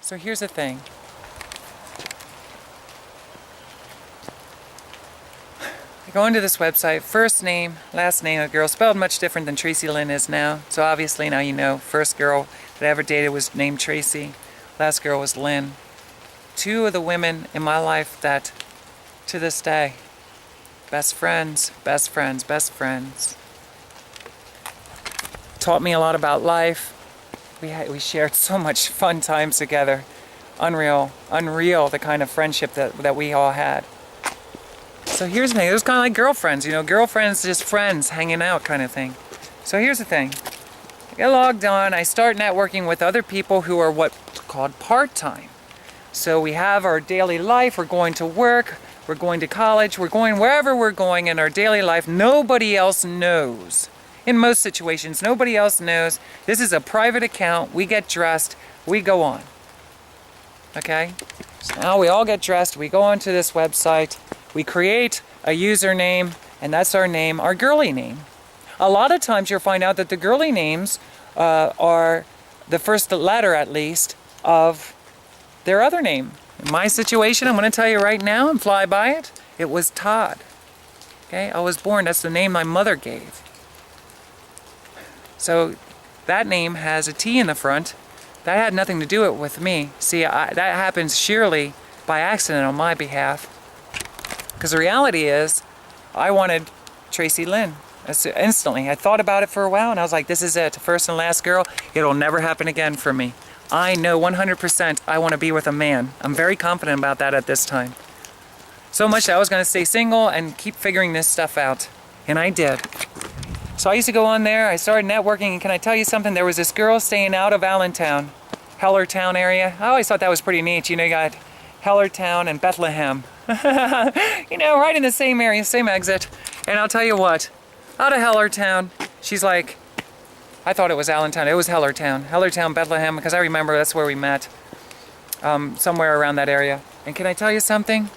So here's the thing. I go into this website, first name, last name of girl, spelled much different than Tracilyn is now. So obviously now you know, first girl that I ever dated was named Tracy. Last girl was Lynn. Two of the women in my life that, to this day, best friends, best friends, best friends. Taught me a lot about life. We shared so much fun times together. Unreal the kind of friendship that we all had. So here's the thing, it was kind of like girlfriends, you know, girlfriends, just friends, hanging out kind of thing. So here's the thing, I get logged on, I start networking with other people who are what's called part-time. So we have our daily life, we're going to work, we're going to college, we're going wherever we're going in our daily life, nobody else knows. In most situations, nobody else knows. This is a private account, we get dressed, we go on. Okay? So now we all get dressed, we go onto this website, we create a username, and that's our name, our girly name. A lot of times you'll find out that the girly names are the first letter, at least, of their other name. In my situation, I'm going to tell you right now and fly by it, it was Todd. Okay, I was born, that's the name my mother gave. So that name has a T in the front. That had nothing to do with me. See, that happens sheerly by accident on my behalf. Because the reality is, I wanted Tracilyn instantly. I thought about it for a while and I was like, this is it, first and last girl. It'll never happen again for me. I know 100% I want to be with a man. I'm very confident about that at this time. So much that I was going to stay single and keep figuring this stuff out. And I did. So I used to go on there, I started networking, and can I tell you something? There was this girl staying out of Allentown, Hellertown area. I always thought that was pretty neat. You know, you got Hellertown and Bethlehem. You know, right in the same area, same exit. And I'll tell you what, out of Hellertown, she's like, I thought it was Allentown, it was Hellertown. Hellertown, Bethlehem, because I remember that's where we met. Somewhere around that area. And can I tell you something?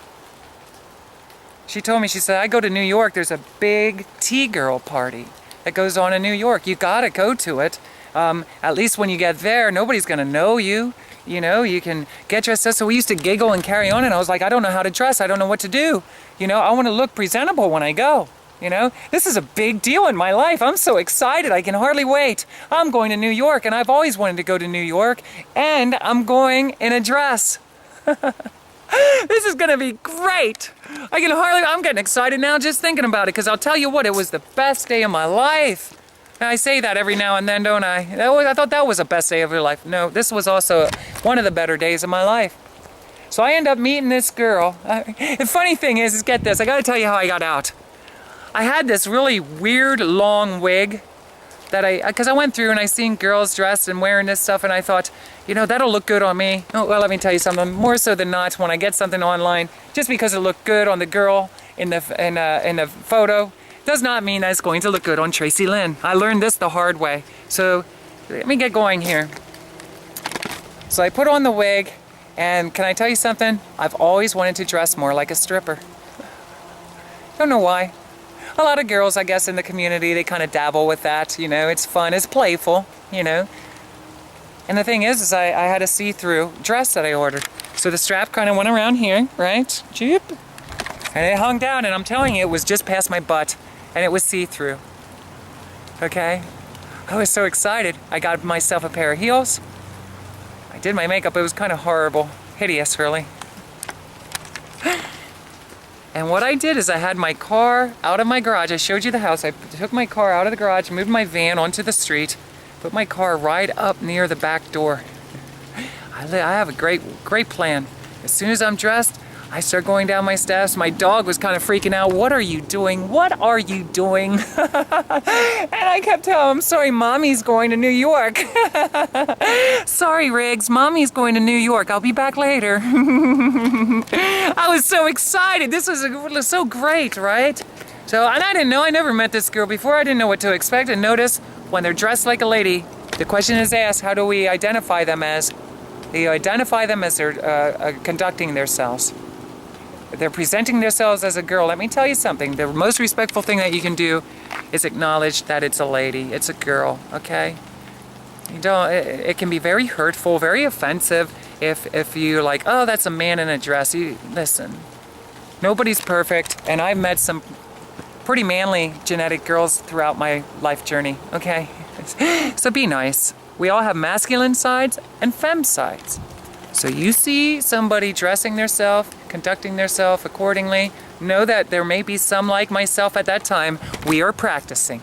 She told me, she said, I go to New York, there's a big T-girl party that goes on in New York. You gotta go to it. At least when you get there, nobody's gonna know you. You know, you can get dressed up. So we used to giggle and carry on, and I was like, I don't know how to dress. I don't know what to do. You know, I want to look presentable when I go. You know, this is a big deal in my life. I'm so excited. I can hardly wait. I'm going to New York, and I've always wanted to go to New York, and I'm going in a dress. This is going to be great. I'm getting excited now just thinking about it, because I'll tell you what, it was the best day of my life. And I say that every now and then, don't I? I thought that was the best day of your life. No, this was also one of the better days of my life. So I end up meeting this girl. The funny thing is get this, I gotta tell you how I got out. I had this really weird long wig that because I went through and I seen girls dressed and wearing this stuff, and I thought, you know, that'll look good on me. Oh, well, let me tell you something, more so than not, when I get something online, just because it looked good on the girl in the photo, does not mean that it's going to look good on Tracilyn. I learned this the hard way. So let me get going here. So I put on the wig, and can I tell you something? I've always wanted to dress more like a stripper. Don't know why. A lot of girls, I guess, in the community, they kind of dabble with that. You know, it's fun, it's playful, you know. And the thing is I had a see-through dress that I ordered. So the strap kind of went around here, right? Jeep. And it hung down, and I'm telling you, it was just past my butt. And it was see-through. Okay? I was so excited. I got myself a pair of heels. I did my makeup. It was kind of horrible. Hideous, really. And what I did is I had my car out of my garage. I showed you the house. I took my car out of the garage, moved my van onto the street, put my car right up near the back door. I have a great plan. As soon as I'm dressed, I start going down my steps. My dog was kind of freaking out. What are you doing? What are you doing? And I kept telling him, sorry, Mommy's going to New York. Sorry, Riggs, Mommy's going to New York. I'll be back later. I was so excited. This was so great, right? So, and I didn't know. I never met this girl before. I didn't know what to expect. And notice, when they're dressed like a lady, the question is asked, how do we identify them as? They identify them as they're conducting themselves. They're presenting themselves as a girl. Let me tell you something. The most respectful thing that you can do is acknowledge that it's a lady. It's a girl, okay? You don't, it can be very hurtful, very offensive if you like, oh, that's a man in a dress. Listen, nobody's perfect, and I've met some pretty manly genetic girls throughout my life journey, okay? So be nice. We all have masculine sides and femme sides. So you see somebody dressing themselves, conducting themselves accordingly, know that there may be some like myself at that time. We are practicing.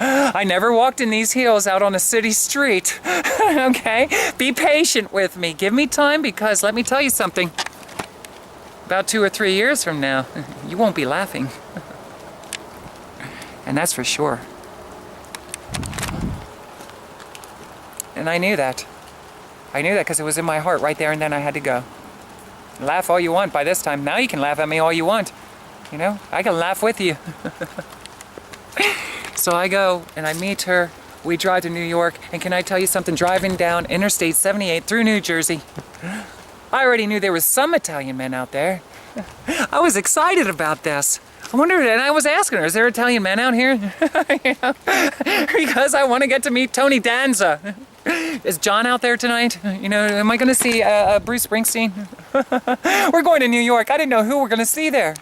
I never walked in these heels out on a city street, okay? Be patient with me. Give me time, because let me tell you something. About 2 or 3 years from now, you won't be laughing. And that's for sure. And I knew that. I knew that because it was in my heart right there and then. I had to go. Laugh all you want by this time. Now you can laugh at me all you want. You know, I can laugh with you. So I go and I meet her. We drive to New York. And can I tell you something? Driving down Interstate 78 through New Jersey, I already knew there was some Italian men out there. I was excited about this. I wondered, and I was asking her, is there Italian men out here? You know, because I want to get to meet Tony Danza. Is John out there tonight? You know, am I going to see Bruce Springsteen? We're going to New York. I didn't know who we're going to see there.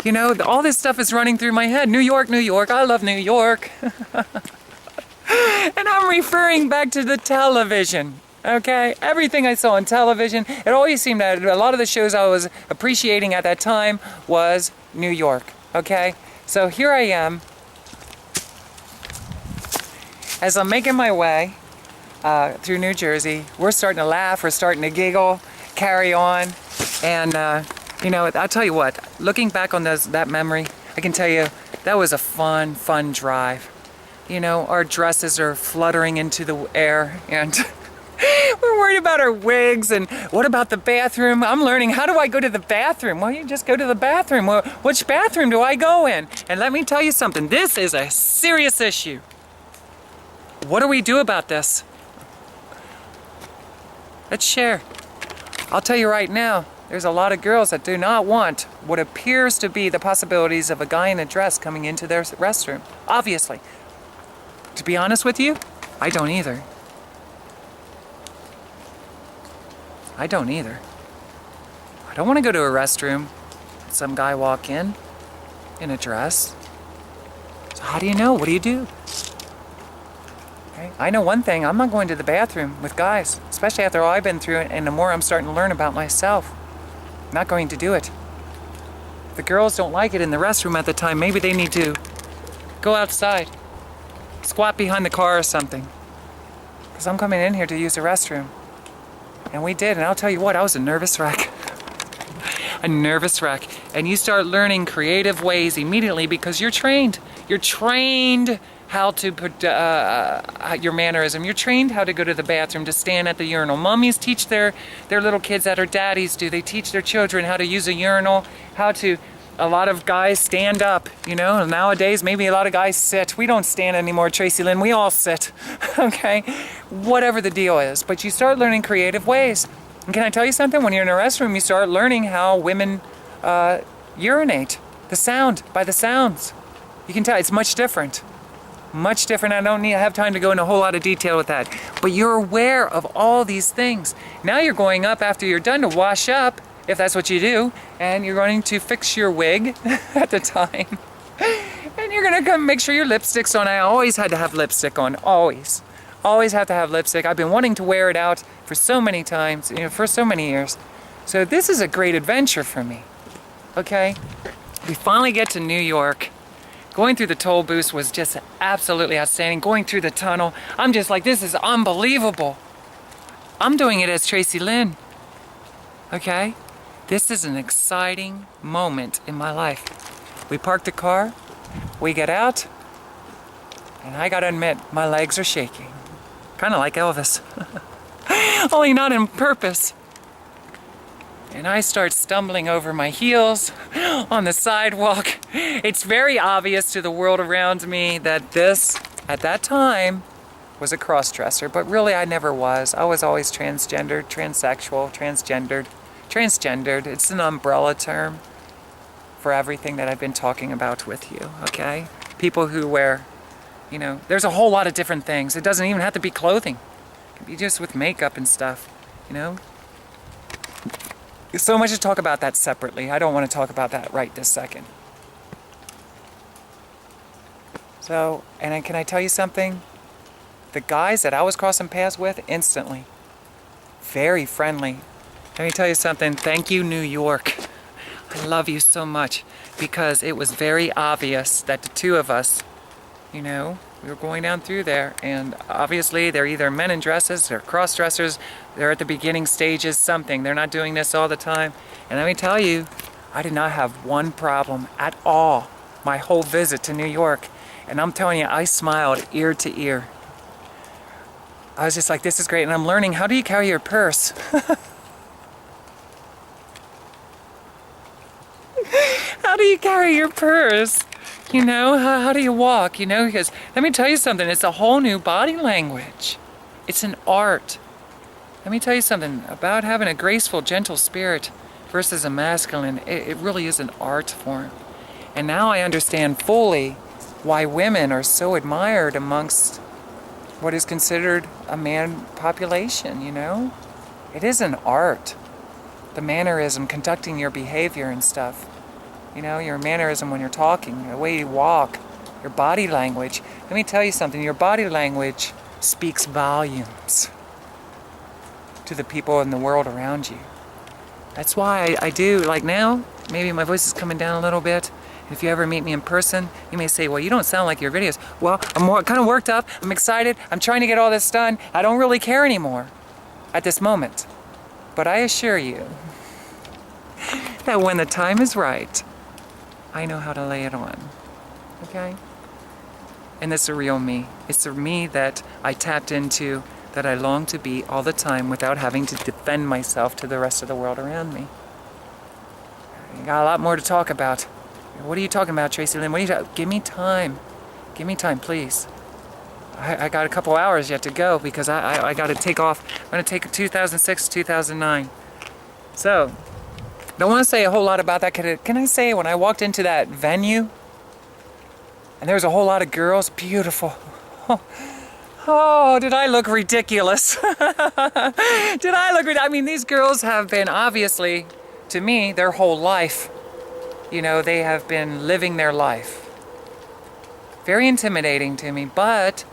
You know, all this stuff is running through my head. New York, New York. I love New York. And I'm referring back to the television. Okay, everything I saw on television, it always seemed that a lot of the shows I was appreciating at that time was New York. Okay, so here I am as I'm making my way through New Jersey. We're starting to laugh, we're starting to giggle, carry on, and you know, I'll tell you what, looking back on that memory, I can tell you that was a fun drive. You know, our dresses are fluttering into the air, and we're worried about our wigs, and what about the bathroom? I'm learning, how do I go to the bathroom? Well, you just go to the bathroom. Well, which bathroom do I go in? And let me tell you something, this is a serious issue. What do we do about this? Let's share. I'll tell you right now, there's a lot of girls that do not want what appears to be the possibilities of a guy in a dress coming into their restroom. Obviously. To be honest with you, I don't either. I don't either. I don't want to go to a restroom, some guy walk in a dress. So how do you know? What do you do? Okay. I know one thing, I'm not going to the bathroom with guys, especially after all I've been through and the more I'm starting to learn about myself. I'm not going to do it. If the girls don't like it in the restroom at the time, maybe they need to go outside, squat behind the car or something. Because I'm coming in here to use the restroom. And we did, and I'll tell you what, I was a nervous wreck. A nervous wreck. And you start learning creative ways immediately because you're trained. You're trained how to put your mannerism. You're trained how to go to the bathroom, to stand at the urinal. Mummies teach their little kids that, or daddies do. They teach their children how to use a urinal, how to... A lot of guys stand up, you know. Nowadays, maybe a lot of guys sit. We don't stand anymore, Tracilyn. We all sit, okay? Whatever the deal is. But you start learning creative ways. And can I tell you something? When you're in a restroom, you start learning how women urinate. The sound, by the sounds. You can tell it's much different. Much different. I don't have time to go into a whole lot of detail with that. But you're aware of all these things. Now you're going up after you're done to wash up, if that's what you do, and you're going to fix your wig at the time. And you're going to come make sure your lipstick's on. I always had to have lipstick on, always. Always have to have lipstick. I've been wanting to wear it out for so many times, you know, for so many years. So this is a great adventure for me, okay? We finally get to New York. Going through the toll booth was just absolutely outstanding. Going through the tunnel, I'm just like, this is unbelievable. I'm doing it as Tracilyn, okay? This is an exciting moment in my life. We park the car, we get out, and I gotta admit, my legs are shaking. Kind of like Elvis. Only not on purpose. And I start stumbling over my heels on the sidewalk. It's very obvious to the world around me that this, at that time, was a cross-dresser, but really I never was. I was always transgendered, transsexual, transgendered. Transgendered, it's an umbrella term for everything that I've been talking about with you, okay? People who wear You know, there's a whole lot of different things. It doesn't even have to be clothing. It can be just with makeup and stuff, you know? There's so much to talk about that separately. I don't want to talk about that right this second. So, and can I tell you something? The guys that I was crossing paths with instantly, very friendly. Let me tell you something. Thank you, New York. I love you so much, because it was very obvious that the two of us, you know, we were going down through there, and obviously they're either men in dresses, they're cross-dressers, they're at the beginning stages, something. They're not doing this all the time. And let me tell you, I did not have one problem at all my whole visit to New York. And I'm telling you, I smiled ear to ear. I was just like, this is great. And I'm learning, how do you carry your purse? How do you carry your purse? You know, how do you walk? You know, because let me tell you something, it's a whole new body language. It's an art. Let me tell you something about having a graceful, gentle spirit versus a masculine. It really is an art form. And now I understand fully why women are so admired amongst what is considered a man population, you know? It is an art. The mannerism, conducting your behavior and stuff. You know, your mannerism when you're talking, the way you walk, your body language. Let me tell you something, your body language speaks volumes to the people in the world around you. That's why I do, like now, maybe my voice is coming down a little bit. If you ever meet me in person, you may say, well, you don't sound like your videos. Well, I'm kind of worked up, I'm excited, I'm trying to get all this done. I don't really care anymore at this moment. But I assure you that when the time is right, I know how to lay it on, okay? And that's the real me. It's the me that I tapped into, that I long to be all the time without having to defend myself to the rest of the world around me. You got a lot more to talk about. What are you talking about, Tracilyn? What are you give me time. Give me time, please. I got a couple hours yet to go because I got to take off. I'm going to take 2006, 2009. So, don't want to say a whole lot about that. Can I say when I walked into that venue, and there was a whole lot of girls, beautiful. Oh, did I look ridiculous? Did I look ridiculous? I mean, these girls have been, obviously, to me, their whole life. You know, they have been living their life. Very intimidating to me, but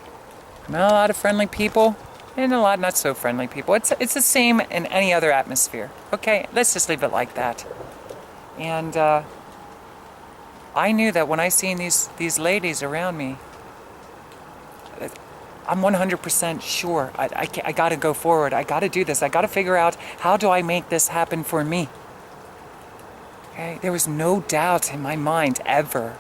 not a lot of friendly people and a lot not so friendly people. It's the same in any other atmosphere. Okay, let's just leave it like that. And I knew that when I seen these ladies around me, I'm 100% sure I got to go forward. I got to do this. I got to figure out, how do I make this happen for me? Okay? There was no doubt in my mind ever.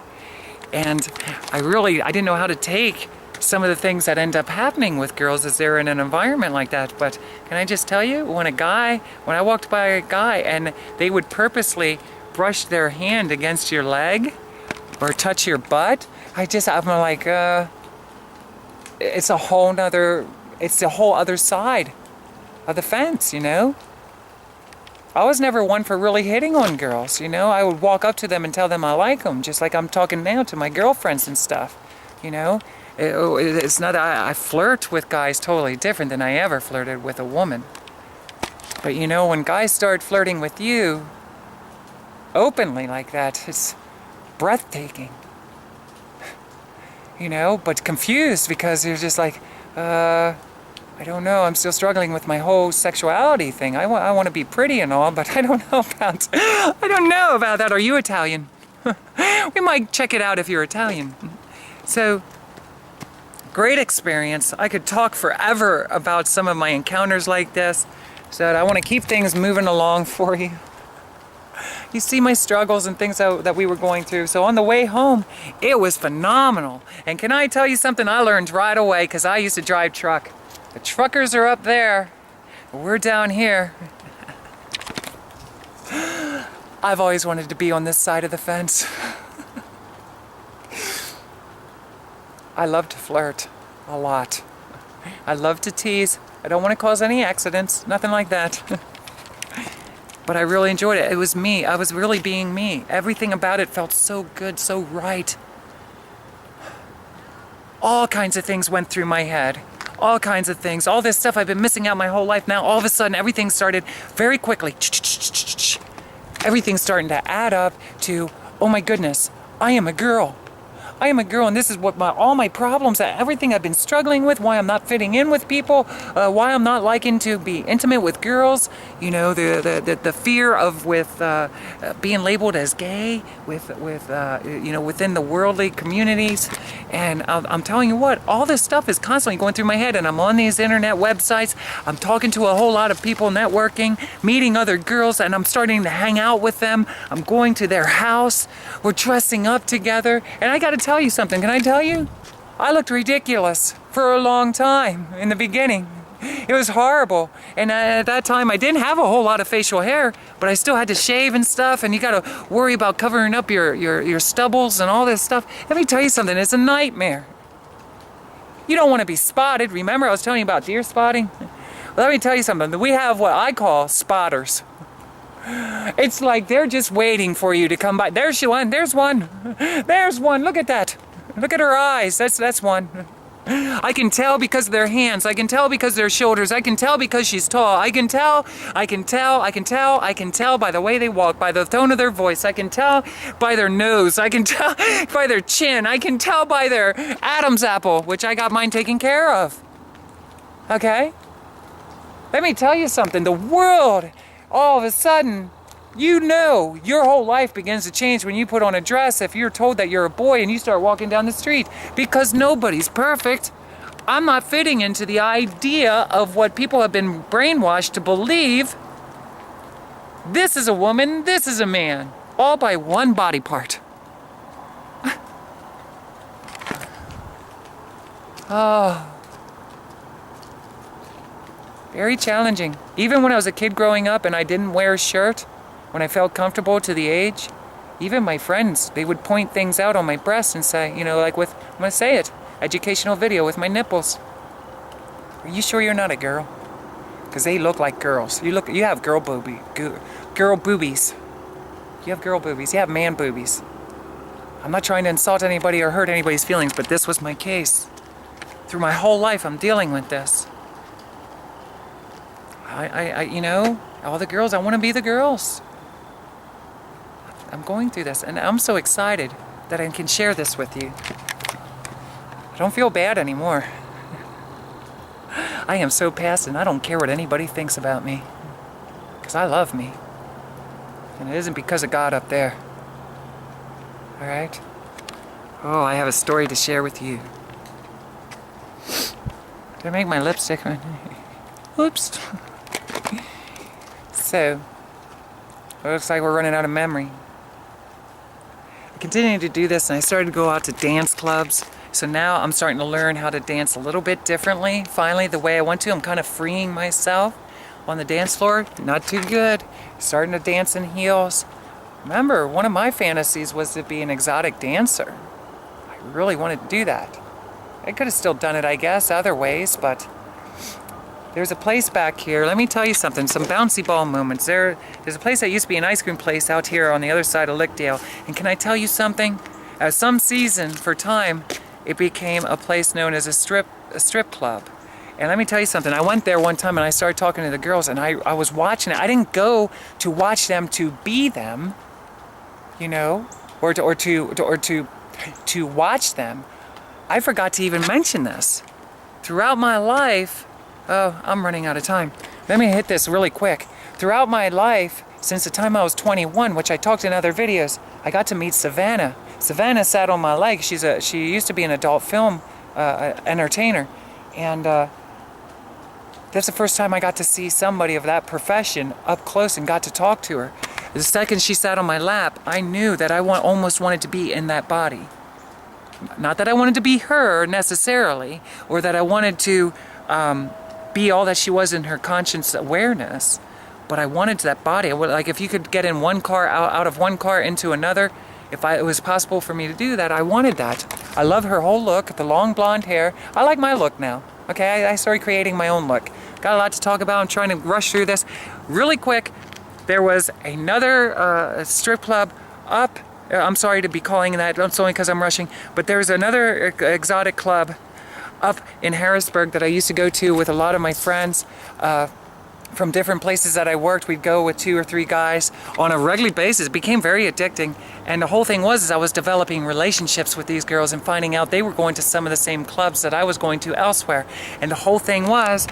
And I didn't know how to take some of the things that end up happening with girls as they're in an environment like that. But can I just tell you, when I walked by a guy and they would purposely brush their hand against your leg or touch your butt, I'm like, it's a whole other side of the fence, you know? I was never one for really hitting on girls, you know? I would walk up to them and tell them I like them, just like I'm talking now to my girlfriends and stuff, you know? It's not that I flirt with guys totally different than I ever flirted with a woman. But you know, when guys start flirting with you openly like that, it's breathtaking. You know, but confused because you're just like, I don't know, I'm still struggling with my whole sexuality thing. I want to be pretty and all, but I don't know about that. Are you Italian? We might check it out if you're Italian. So, great experience. I could talk forever about some of my encounters like this. So I want to keep things moving along for you. You see my struggles and things that we were going through. So on the way home, it was phenomenal. And can I tell you something I learned right away, because I used to drive truck. The truckers are up there. We're down here. I've always wanted to be on this side of the fence. I love to flirt a lot. I love to tease. I don't want to cause any accidents, nothing like that. But I really enjoyed it. It was me. I was really being me. Everything about it felt so good, so right. all kinds of things went through my head. All kinds of things. All this stuff I've been missing out my whole life. Now all of a sudden everything started very quickly. Everything's starting to add up to, oh my goodness, I am a girl. I am a girl, and this is what all my problems, everything I've been struggling with, why I'm not fitting in with people, why I'm not liking to be intimate with girls, you know, the fear of being labeled as gay, you know, within the worldly communities. And I'm telling you what, all this stuff is constantly going through my head, and I'm on these internet websites, I'm talking to a whole lot of people, networking, meeting other girls, and I'm starting to hang out with them. I'm going to their house, we're dressing up together, and I gotta tell you something. Can I tell you? I looked ridiculous for a long time in the beginning. It was horrible. And at that time I didn't have a whole lot of facial hair, but I still had to shave and stuff, and you gotta worry about covering up your stubbles and all this stuff. Let me tell you something, it's a nightmare. You don't want to be spotted. Remember I was telling you about deer spotting? Well, let me tell you something. We have what I call spotters. It's like they're just waiting for you to come by. There's one. There's one. There's one. Look at that. Look at her eyes. That's one. I can tell because of their hands. I can tell because of their shoulders. I can tell because she's tall. I can tell by the way they walk, by the tone of their voice. I can tell by their nose. I can tell by their chin. I can tell by their Adam's apple, which I got mine taken care of. Okay? Let me tell you something. The world, all of a sudden, you know, your whole life begins to change when you put on a dress if you're told that you're a boy and you start walking down the street, because nobody's perfect. I'm not fitting into the idea of what people have been brainwashed to believe. This is a woman, this is a man, all by one body part. Oh. Very challenging. Even when I was a kid growing up and I didn't wear a shirt, when I felt comfortable to the age, even my friends, they would point things out on my breast and say, you know, like with, I'm gonna say it, educational video with my nipples. Are you sure you're not a girl? Because they look like girls. You have girl boobies. You have girl boobies. You have man boobies. I'm not trying to insult anybody or hurt anybody's feelings, but this was my case. Through my whole life, I'm dealing with this. You know, all the girls, I want to be the girls. I'm going through this, and I'm so excited that I can share this with you. I don't feel bad anymore. I am so past, and I don't care what anybody thinks about me, because I love me. And it isn't because of God up there. All right? Oh, I have a story to share with you. Did I make my lipstick? Oops. So, it looks like we're running out of memory. I continued to do this, and I started to go out to dance clubs. So now I'm starting to learn how to dance a little bit differently. Finally, the way I want to, I'm kind of freeing myself on the dance floor. Not too good. Starting to dance in heels. Remember, one of my fantasies was to be an exotic dancer. I really wanted to do that. I could have still done it, I guess, other ways, but there's a place back here. Let me tell you something, some bouncy ball moments. There's a place that used to be an ice cream place out here on the other side of Lickdale. And can I tell you something? At some season, for time, it became a place known as a strip club. And let me tell you something, I went there one time and I started talking to the girls, and I was watching it. I didn't go to watch them to be them, you know, or to watch them. I forgot to even mention this. Throughout my life, oh, I'm running out of time. Let me hit this really quick. Throughout my life, since the time I was 21, which I talked in other videos, I got to meet Savannah. Savannah sat on my leg. She used to be an adult film entertainer. And that's the first time I got to see somebody of that profession up close and got to talk to her. The second she sat on my lap, I knew that I almost wanted to be in that body. Not that I wanted to be her necessarily, or that I wanted to be all that she was in her conscious awareness, but I wanted that body. Like if you could get in one car, out of one car into another, if it was possible for me to do that, I wanted that. I love her whole look, the long blonde hair. I like my look now. Okay, I started creating my own look. Got a lot to talk about. I'm trying to rush through this really quick. There was another strip club up I'm sorry to be calling that, it's only because I'm rushing, but there's another exotic club up in Harrisburg that I used to go to with a lot of my friends from different places that I worked. We'd go with 2 or 3 guys on a regular basis. It became very addicting, and the whole thing was I was developing relationships with these girls and finding out they were going to some of the same clubs that I was going to elsewhere. And the whole thing was,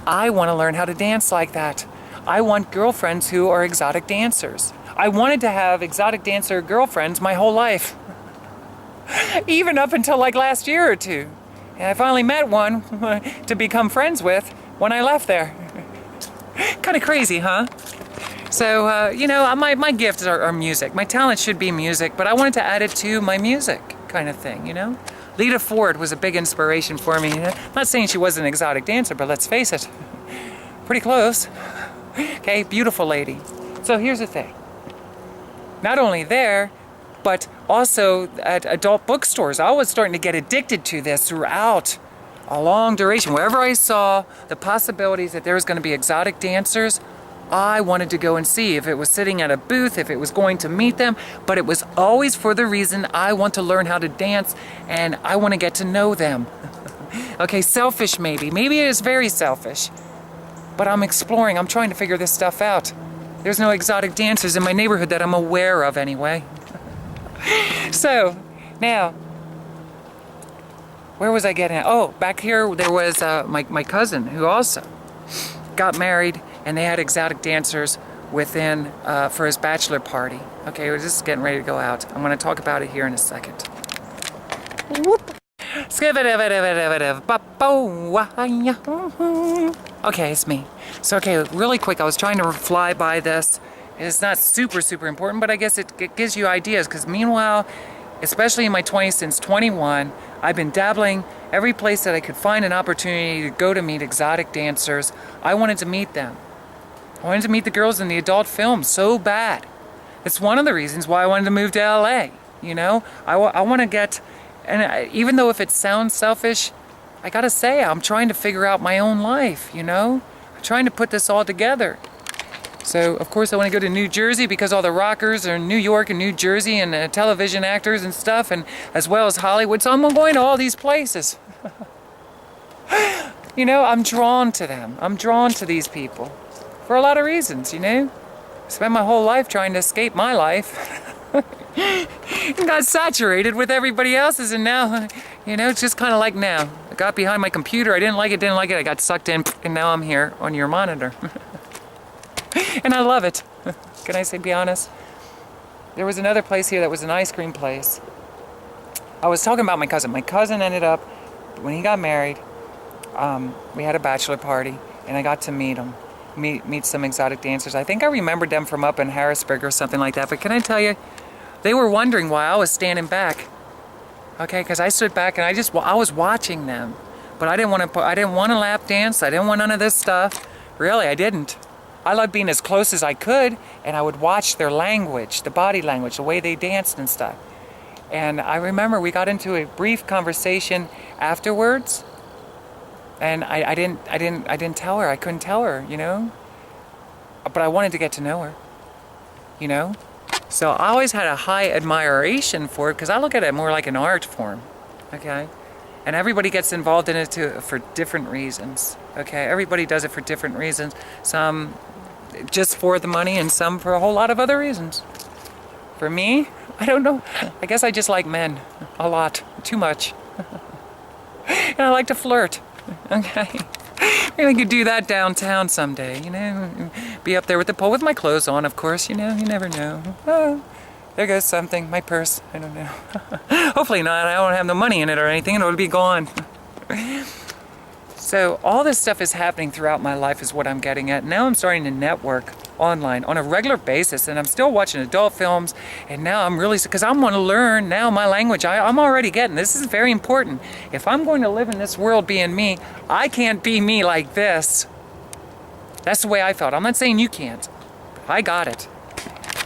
I want to learn how to dance like that. I want girlfriends who are exotic dancers. I wanted to have exotic dancer girlfriends my whole life, even up until like last year or 2. And I finally met one to become friends with when I left there. Kind of crazy, huh? So, you know, my gifts are music. My talent should be music, but I wanted to add it to my music kind of thing, you know? Lita Ford was a big inspiration for me. I'm not saying she was an exotic dancer, but let's face it, pretty close. Okay, beautiful lady. So here's the thing. Not only there, but also at adult bookstores. I was starting to get addicted to this throughout a long duration. Wherever I saw the possibilities that there was going to be exotic dancers, I wanted to go and see if it was sitting at a booth, if it was going to meet them, but it was always for the reason I want to learn how to dance and I want to get to know them. Okay, selfish maybe. Maybe it is very selfish, but I'm exploring. I'm trying to figure this stuff out. There's no exotic dancers in my neighborhood that I'm aware of anyway. So, now, where was I getting at? Oh, back here there was my cousin who also got married, and they had exotic dancers within for his bachelor party. Okay, we're just getting ready to go out. I'm going to talk about it here in a second. Whoop. Okay, it's me. So, okay, really quick, I was trying to fly by this. It's not super important, but I guess it gives you ideas, because meanwhile, especially in my 20s, since 21, I've been dabbling every place that I could find an opportunity to go to meet exotic dancers. I wanted to meet them. I wanted to meet the girls in the adult film so bad. It's one of the reasons why I wanted to move to LA, you know? I want to get, and even though if it sounds selfish, I gotta say, I'm trying to figure out my own life, you know? I'm trying to put this all together. So, of course, I want to go to New Jersey because all the rockers are in New York and New Jersey, and television actors and stuff, and as well as Hollywood. So I'm going to all these places. You know, I'm drawn to them. I'm drawn to these people for a lot of reasons, you know? I spent my whole life trying to escape my life. And got saturated with everybody else's, and now, you know, it's just kind of like now. I got behind my computer, I didn't like it, I got sucked in, and now I'm here on your monitor. And I love it. Can I say, be honest? There was another place here that was an ice cream place. I was talking about my cousin. My cousin ended up, when he got married, we had a bachelor party, and I got to meet him. Meet some exotic dancers. I think I remembered them from up in Harrisburg or something like that. But can I tell you, they were wondering why I was standing back. Okay, because I stood back and I was watching them, but I didn't want to lap dance. I didn't want none of this stuff. Really, I didn't. I loved being as close as I could, and I would watch their language, the body language, the way they danced and stuff. And I remember we got into a brief conversation afterwards. And I didn't tell her. I couldn't tell her, you know? But I wanted to get to know her, you know? So I always had a high admiration for it, because I look at it more like an art form, okay? And everybody gets involved in it for different reasons, okay? Everybody does it for different reasons. Some just for the money, and some for a whole lot of other reasons. For me, I don't know. I guess I just like men a lot, too much. And I like to flirt. Okay, maybe we could do that downtown someday, you know, be up there with the pole with my clothes on, of course, you know, you never know. Oh, there goes something, my purse, I don't know. Hopefully not, I don't have no money in it or anything, it'll be gone. So all this stuff is happening throughout my life is what I'm getting at. Now I'm starting to network online on a regular basis, and I'm still watching adult films, and now I'm really, because I want to learn now my language. I'm already getting, this is very important. If I'm going to live in this world being me, I can't be me like this. That's the way I felt. I'm not saying you can't. I got it.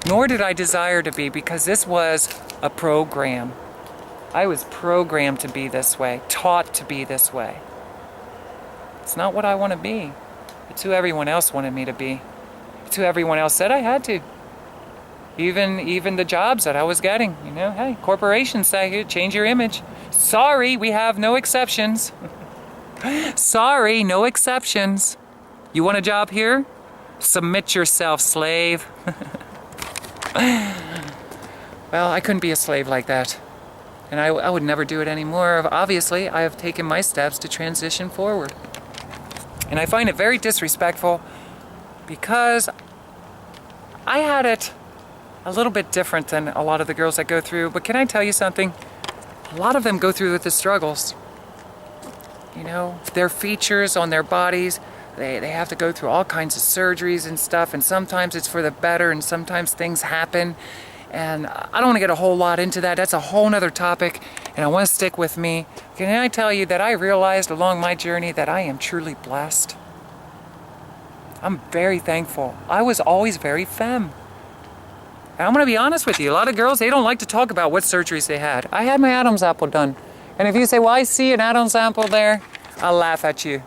Nor did I desire to be, because this was a program. I was programmed to be this way, taught to be this way. It's not what I want to be. It's who everyone else wanted me to be. It's who everyone else said I had to. Even the jobs that I was getting, hey, corporations say, "Here, change your image." Sorry, we have no exceptions. Sorry, no exceptions. You want a job here? Submit yourself, slave. Well, I couldn't be a slave like that. And I would never do it anymore. Obviously, I have taken my steps to transition forward. And I find it very disrespectful because I had it a little bit different than a lot of the girls that go through. But can I tell you something? A lot of them go through with the struggles. Their features on their bodies, they have to go through all kinds of surgeries and stuff. And sometimes it's for the better and sometimes things happen. And I don't want to get a whole lot into that. That's a whole nother topic, and I want to stick with me. Can I tell you that I realized along my journey that I am truly blessed? I'm very thankful. I was always very femme. And I'm going to be honest with you. A lot of girls, they don't like to talk about what surgeries they had. I had my Adam's apple done. And if you say, well, I see an Adam's apple there, I'll laugh at you.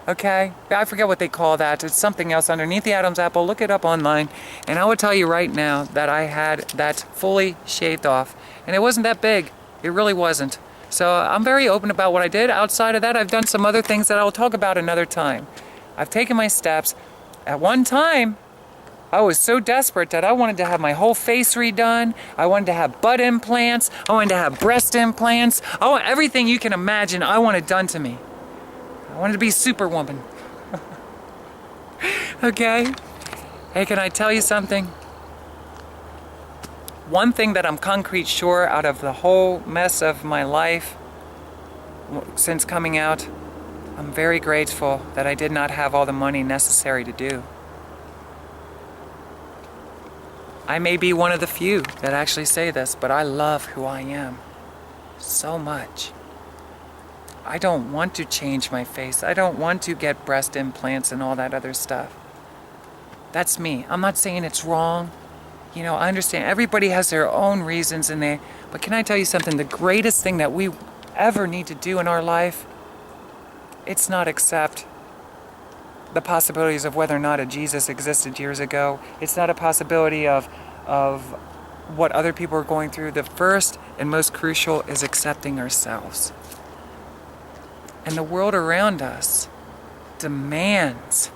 Okay? I forget what they call that. It's something else underneath the Adam's apple. Look it up online. And I would tell you right now that I had that fully shaved off. And it wasn't that big. It really wasn't. So I'm very open about what I did. Outside of that, I've done some other things that I'll talk about another time. I've taken my steps. At one time, I was so desperate that I wanted to have my whole face redone. I wanted to have butt implants. I wanted to have breast implants. I want everything you can imagine I wanted done to me. I wanted to be Superwoman. Okay? Hey, can I tell you something? One thing that I'm concrete sure out of the whole mess of my life since coming out, I'm very grateful that I did not have all the money necessary to do. I may be one of the few that actually say this, but I love who I am so much. I don't want to change my face. I don't want to get breast implants and all that other stuff. That's me. I'm not saying it's wrong. I understand everybody has their own reasons in there. But can I tell you something? The greatest thing that we ever need to do in our life, it's not accept the possibilities of whether or not a Jesus existed years ago. It's not a possibility of what other people are going through. The first and most crucial is accepting ourselves. And the world around us demands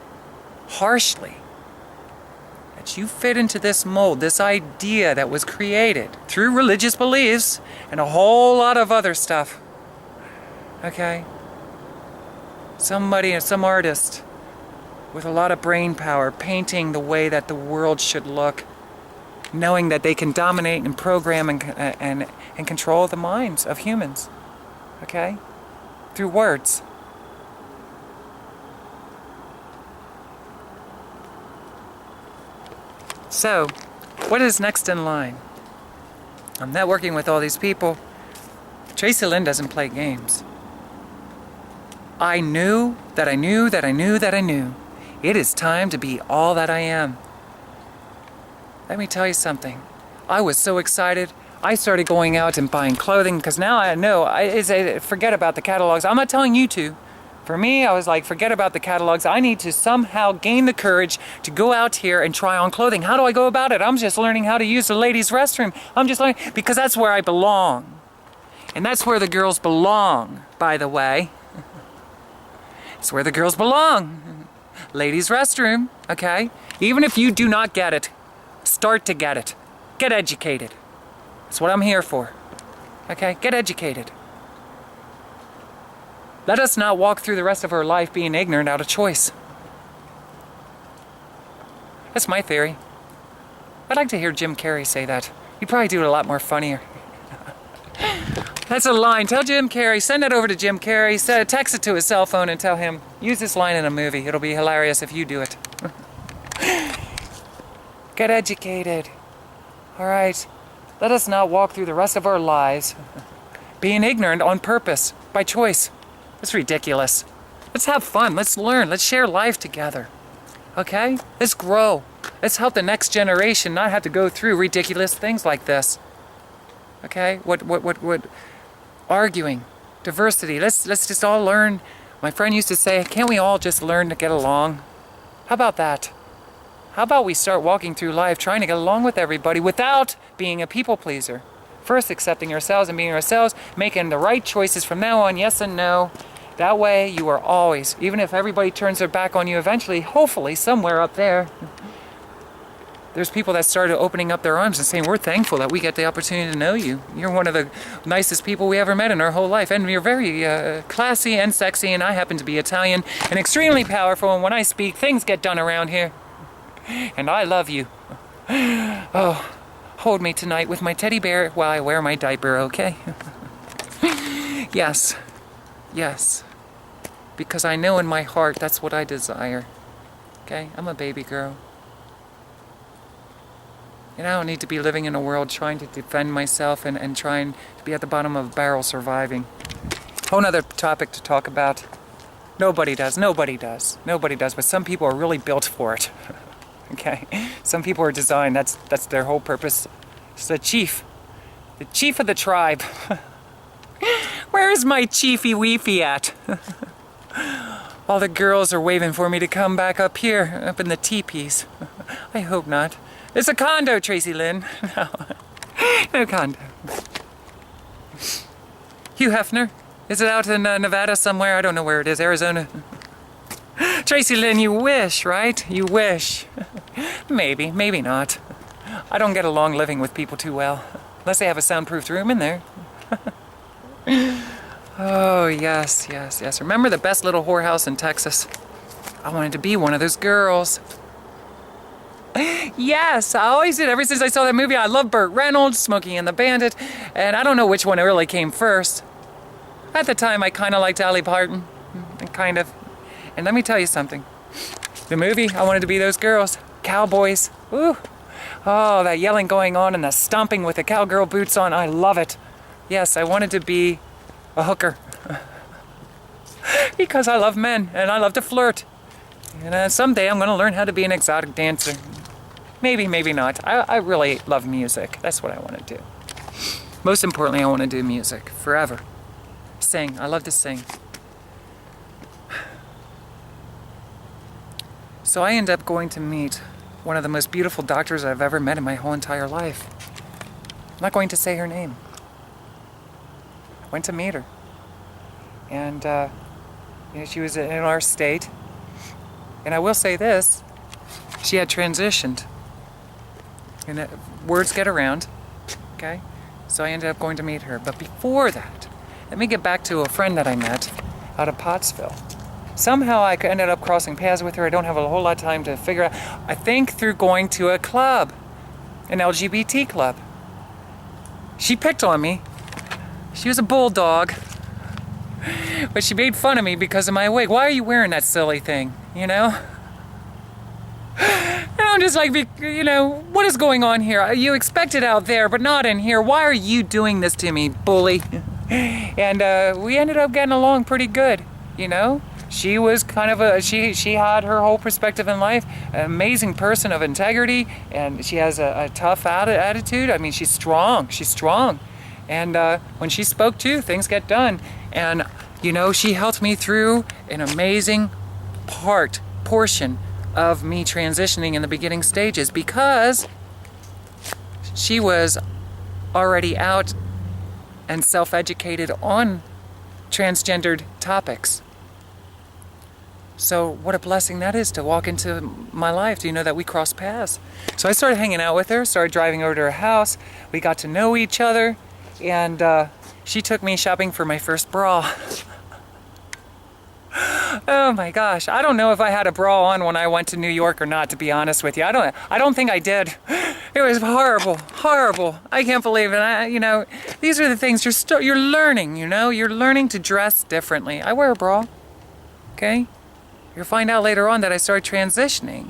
harshly that you fit into this mold, this idea that was created through religious beliefs and a whole lot of other stuff. Okay? Some artist with a lot of brain power painting the way that the world should look, knowing that they can dominate and program and control the minds of humans. Okay? Through words. So, what is next in line? I'm networking with all these people. Tracilyn doesn't play games. I knew that I knew that I knew that I knew. It is time to be all that I am. Let me tell you something. I was so excited. I started going out and buying clothing because now I know, forget about the catalogs. I'm not telling you to. For me, I was like, forget about the catalogs. I need to somehow gain the courage to go out here and try on clothing. How do I go about it? I'm just learning how to use the ladies' restroom. I'm just learning, because that's where I belong. And that's where the girls belong, by the way. It's where the girls belong. Ladies' restroom, okay? Even if you do not get it, start to get it. Get educated. That's what I'm here for. Okay? Get educated. Let us not walk through the rest of our life being ignorant out of choice. That's my theory. I'd like to hear Jim Carrey say that. He'd probably do it a lot more funnier. That's a line. Tell Jim Carrey. Send it over to Jim Carrey. Text it to his cell phone and tell him, use this line in a movie. It'll be hilarious if you do it. Get educated. All right. Let us not walk through the rest of our lives being ignorant on purpose, by choice. That's ridiculous. Let's have fun. Let's learn. Let's share life together. Okay? Let's grow. Let's help the next generation not have to go through ridiculous things like this. Okay? What arguing, diversity. Let's just all learn. My friend used to say, can't we all just learn to get along? How about that? How about we start walking through life trying to get along with everybody without being a people pleaser? First, accepting ourselves and being ourselves, making the right choices from now on, yes and no. That way, you are always, even if everybody turns their back on you eventually, hopefully, somewhere up there, there's people that started opening up their arms and saying, we're thankful that we get the opportunity to know you. You're one of the nicest people we ever met in our whole life. And you're very classy and sexy, and I happen to be Italian and extremely powerful. And when I speak, things get done around here. And I love you. Oh, hold me tonight with my teddy bear while I wear my diaper, okay? Yes. Yes. Because I know in my heart that's what I desire. Okay? I'm a baby girl. And I don't need to be living in a world trying to defend myself and trying to be at the bottom of a barrel surviving. Whole nother topic to talk about. Nobody does, but some people are really built for it. Okay? Some people are designed, that's their whole purpose. It's the chief of the tribe. Where is my chiefy weefy at? All the girls are waving for me to come back up here, up in the teepees. I hope not. It's a condo, Tracilyn. No condo. Hugh Hefner. Is it out in Nevada somewhere? I don't know where it is. Arizona. Tracilyn, you wish, right? You wish. Maybe, maybe not. I don't get along living with people too well. Unless they have a soundproofed room in there. Oh, yes, yes, yes. Remember the best little whorehouse in Texas? I wanted to be one of those girls. Yes, I always did. Ever since I saw that movie, I love Burt Reynolds, Smokey and the Bandit, and I don't know which one really came first. At the time, I kind of liked Dolly Parton, kind of. And let me tell you something. The movie, I wanted to be those girls. Cowboys. Ooh. Oh, that yelling going on and the stomping with the cowgirl boots on. I love it. Yes, I wanted to be a hooker. Because I love men and I love to flirt. And someday I'm going to learn how to be an exotic dancer. Maybe, maybe not. I really love music. That's what I want to do. Most importantly, I want to do music forever. Sing. I love to sing. So I end up going to meet one of the most beautiful doctors I've ever met in my whole entire life. I'm not going to say her name. I went to meet her. And, she was in our state. And I will say this, she had transitioned. And words get around, okay? So I ended up going to meet her. But before that, let me get back to a friend that I met out of Pottsville. Somehow I ended up crossing paths with her. I don't have a whole lot of time to figure out. I think through going to a club, an LGBT club. She picked on me. She was a bulldog. But she made fun of me because of my wig. Why are you wearing that silly thing, you know? And I'm just like, what is going on here? You expect it out there, but not in here. Why are you doing this to me, bully? And we ended up getting along pretty good, you know? She was kind of she had her whole perspective in life, an amazing person of integrity, and she has a tough attitude. I mean, she's strong. And when she spoke too, things get done. And, she helped me through an amazing portion of me transitioning in the beginning stages because she was already out and self-educated on transgendered topics. So what a blessing that is to walk into my life, to know that we cross paths. So I started hanging out with her, started driving over to her house. We got to know each other, and she took me shopping for my first bra. Oh my gosh, I don't know if I had a bra on when I went to New York or not, to be honest with you. I don't think I did. It was horrible. I can't believe it. These are the things you're learning, You're learning to dress differently. I wear a bra, okay? You'll find out later on that I started transitioning.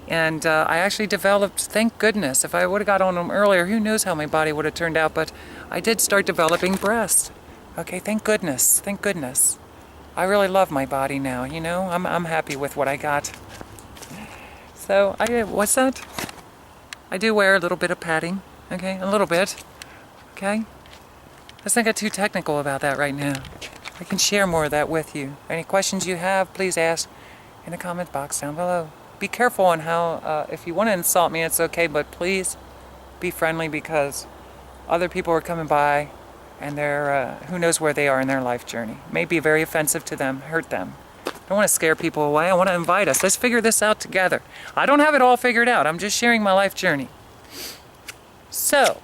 And I actually developed, thank goodness, if I would have got on them earlier, who knows how my body would have turned out, but I did start developing breasts. Okay, thank goodness. I really love my body now, I'm happy with what I got. So, what's that? I do wear a little bit of padding, okay, a little bit, okay? Let's not get too technical about that right now. I can share more of that with you. Any questions you have, please ask in the comment box down below. be careful on how, if you want to insult me, it's okay, but please be friendly, because other people are coming by and they're, who knows where they are in their life journey. It may be very offensive to them, hurt them. I don't want to scare people away. I want to invite us. Let's figure this out together. I don't have it all figured out. I'm just sharing my life journey. So,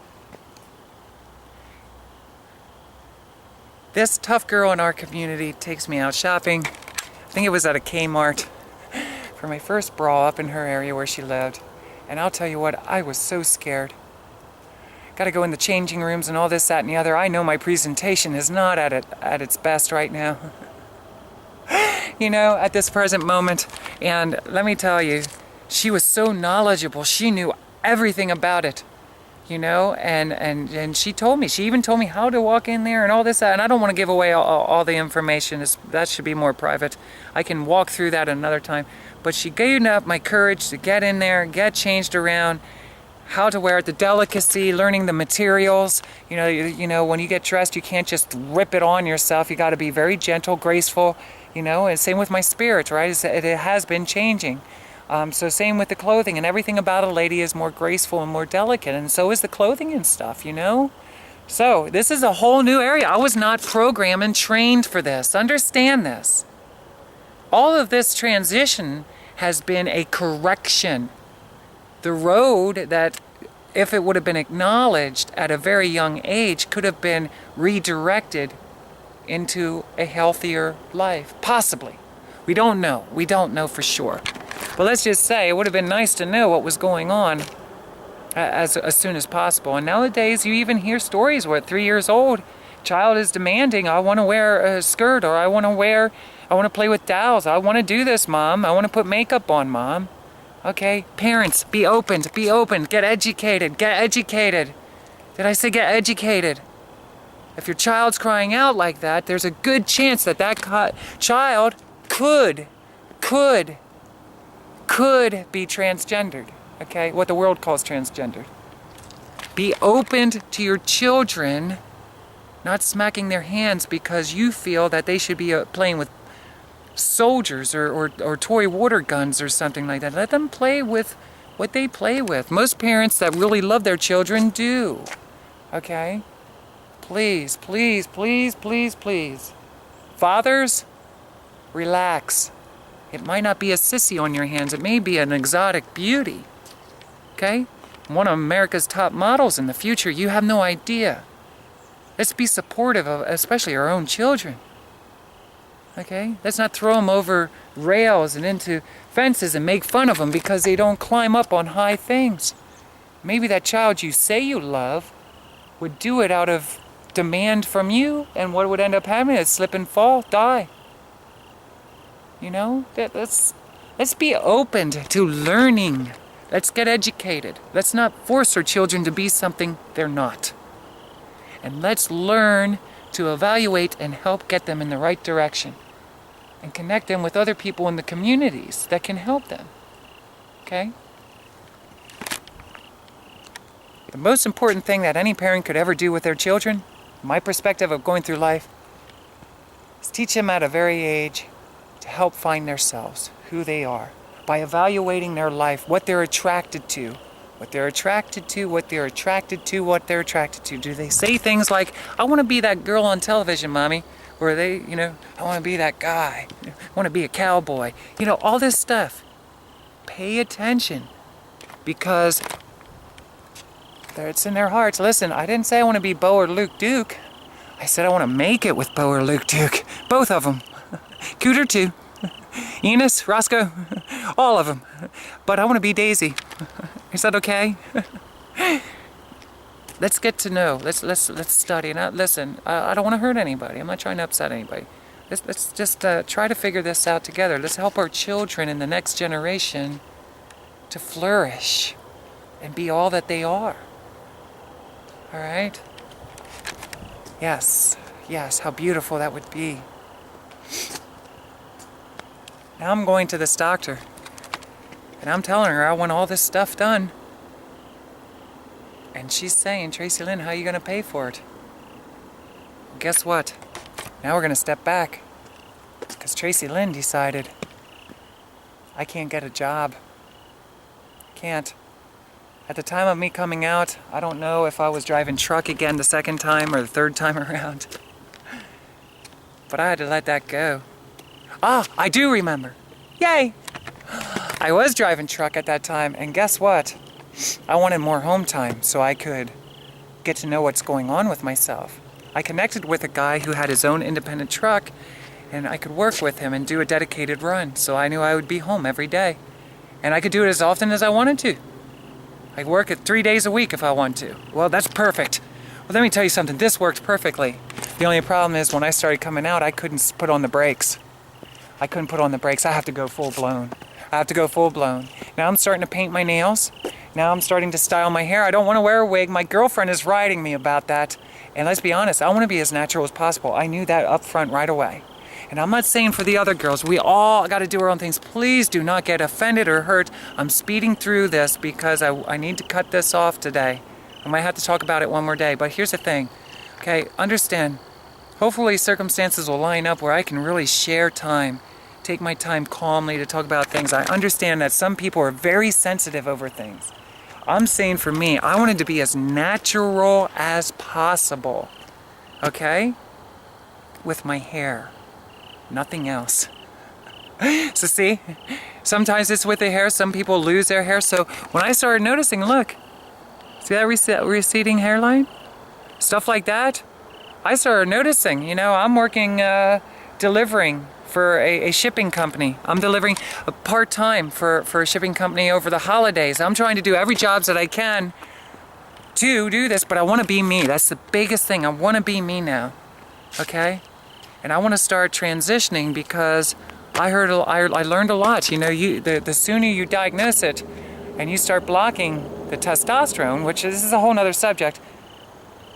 this tough girl in our community takes me out shopping. I think it was at a Kmart for my first bra up in her area where she lived. And I'll tell you what, I was so scared. Got to go in the changing rooms and all this, that, and the other. I know my presentation is not at its best right now. You know, at this present moment. And let me tell you, she was so knowledgeable. She knew everything about it. You know, and she told me, she even told me how to walk in there and all this, that, and I don't want to give away all the information. That should be more private. I can walk through that another time. But she gave up my courage to get in there, get changed around, how to wear it, the delicacy, learning the materials. You know, when you get dressed, you can't just rip it on yourself. You got to be very gentle, graceful, you know, and same with my spirit, right? It has been changing. So same with the clothing, and everything about a lady is more graceful and more delicate, and so is the clothing and stuff, you know? So this is a whole new area. I was not programmed and trained for this. Understand this. All of this transition has been a correction. The road that, if it would have been acknowledged at a very young age, could have been redirected into a healthier life. Possibly. We don't know. We don't know for sure. But let's just say it would have been nice to know what was going on as soon as possible. And nowadays you even hear stories where at 3 years old, child is demanding, I want to wear a skirt, or I want to play with dolls. I want to do this, Mom. I want to put makeup on, Mom. Okay, parents, be open, get educated, get educated. Did I say get educated? If your child's crying out like that, there's a good chance that child could be transgendered, okay? What the world calls transgendered. Be open to your children not smacking their hands because you feel that they should be playing with soldiers or toy water guns or something like that. Let them play with what they play with. Most parents that really love their children do, okay? Please, please, please, please, please. Fathers, relax. It might not be a sissy on your hands. It may be an exotic beauty. Okay? One of America's top models in the future. You have no idea. Let's be supportive of, especially our own children. Okay? Let's not throw them over rails and into fences and make fun of them because they don't climb up on high things. Maybe that child you say you love would do it out of demand from you, and what would end up happening is slip and fall, die. You know, let's be open to learning. Let's get educated. Let's not force our children to be something they're not. And let's learn to evaluate and help get them in the right direction. And connect them with other people in the communities that can help them. Okay? The most important thing that any parent could ever do with their children, my perspective of going through life, is teach them at a very age to help find themselves, who they are, by evaluating their life, what they're attracted to, what they're attracted to, what they're attracted to, what they're attracted to. Do they say things like, I want to be that girl on television, Mommy? Or they, you know, I want to be that guy. I want to be a cowboy. You know, all this stuff. Pay attention, because it's in their hearts. Listen, I didn't say I want to be Bo or Luke Duke. I said I want to make it with Bo or Luke Duke. Both of them. Cooter too. Enos, Roscoe, all of them. But I want to be Daisy. Is that okay? Let's get to know. Let's study. Now, listen, I don't want to hurt anybody. I'm not trying to upset anybody. Let's just try to figure this out together. Let's help our children in the next generation to flourish and be all that they are. All right? Yes, how beautiful that would be. Now I'm going to this doctor, and I'm telling her I want all this stuff done. And she's saying, Tracilyn, how are you going to pay for it? Well, guess what? Now we're going to step back, because Tracilyn decided I can't get a job. Can't. At the time of me coming out, I don't know if I was driving truck again the second time or the third time around. But I had to let that go. Ah, I do remember. Yay! I was driving truck at that time, and guess what? I wanted more home time so I could get to know what's going on with myself. I connected with a guy who had his own independent truck, and I could work with him and do a dedicated run, so I knew I would be home every day. And I could do it as often as I wanted to. I could work it 3 days a week if I want to. Well, that's perfect. Well, let me tell you something. This worked perfectly. The only problem is when I started coming out, I couldn't put on the brakes. I couldn't put on the brakes. I have to go full blown. I have to go full blown. Now I'm starting to paint my nails. Now I'm starting to style my hair. I don't want to wear a wig. My girlfriend is riding me about that. And let's be honest, I want to be as natural as possible. I knew that up front right away. And I'm not saying for the other girls, we all got to do our own things. Please do not get offended or hurt. I'm speeding through this because I need to cut this off today. I might have to talk about it one more day. But here's the thing. Okay, understand. Hopefully circumstances will line up where I can really share time. Take my time calmly to talk about things. I understand that some people are very sensitive over things. I'm saying for me, I wanted to be as natural as possible. Okay? With my hair. Nothing else. So see, sometimes it's with the hair. Some people lose their hair. So when I started noticing, look, see that receding hairline? Stuff like that. I started noticing, you know, I'm working, delivering for a shipping company. I'm delivering part-time for a shipping company over the holidays. I'm trying to do every jobs that I can to do this, but I want to be me. That's the biggest thing. I want to be me now. Okay? And I want to start transitioning because I learned a lot. You know, the sooner you diagnose it and you start blocking the testosterone, which this is a whole nother subject,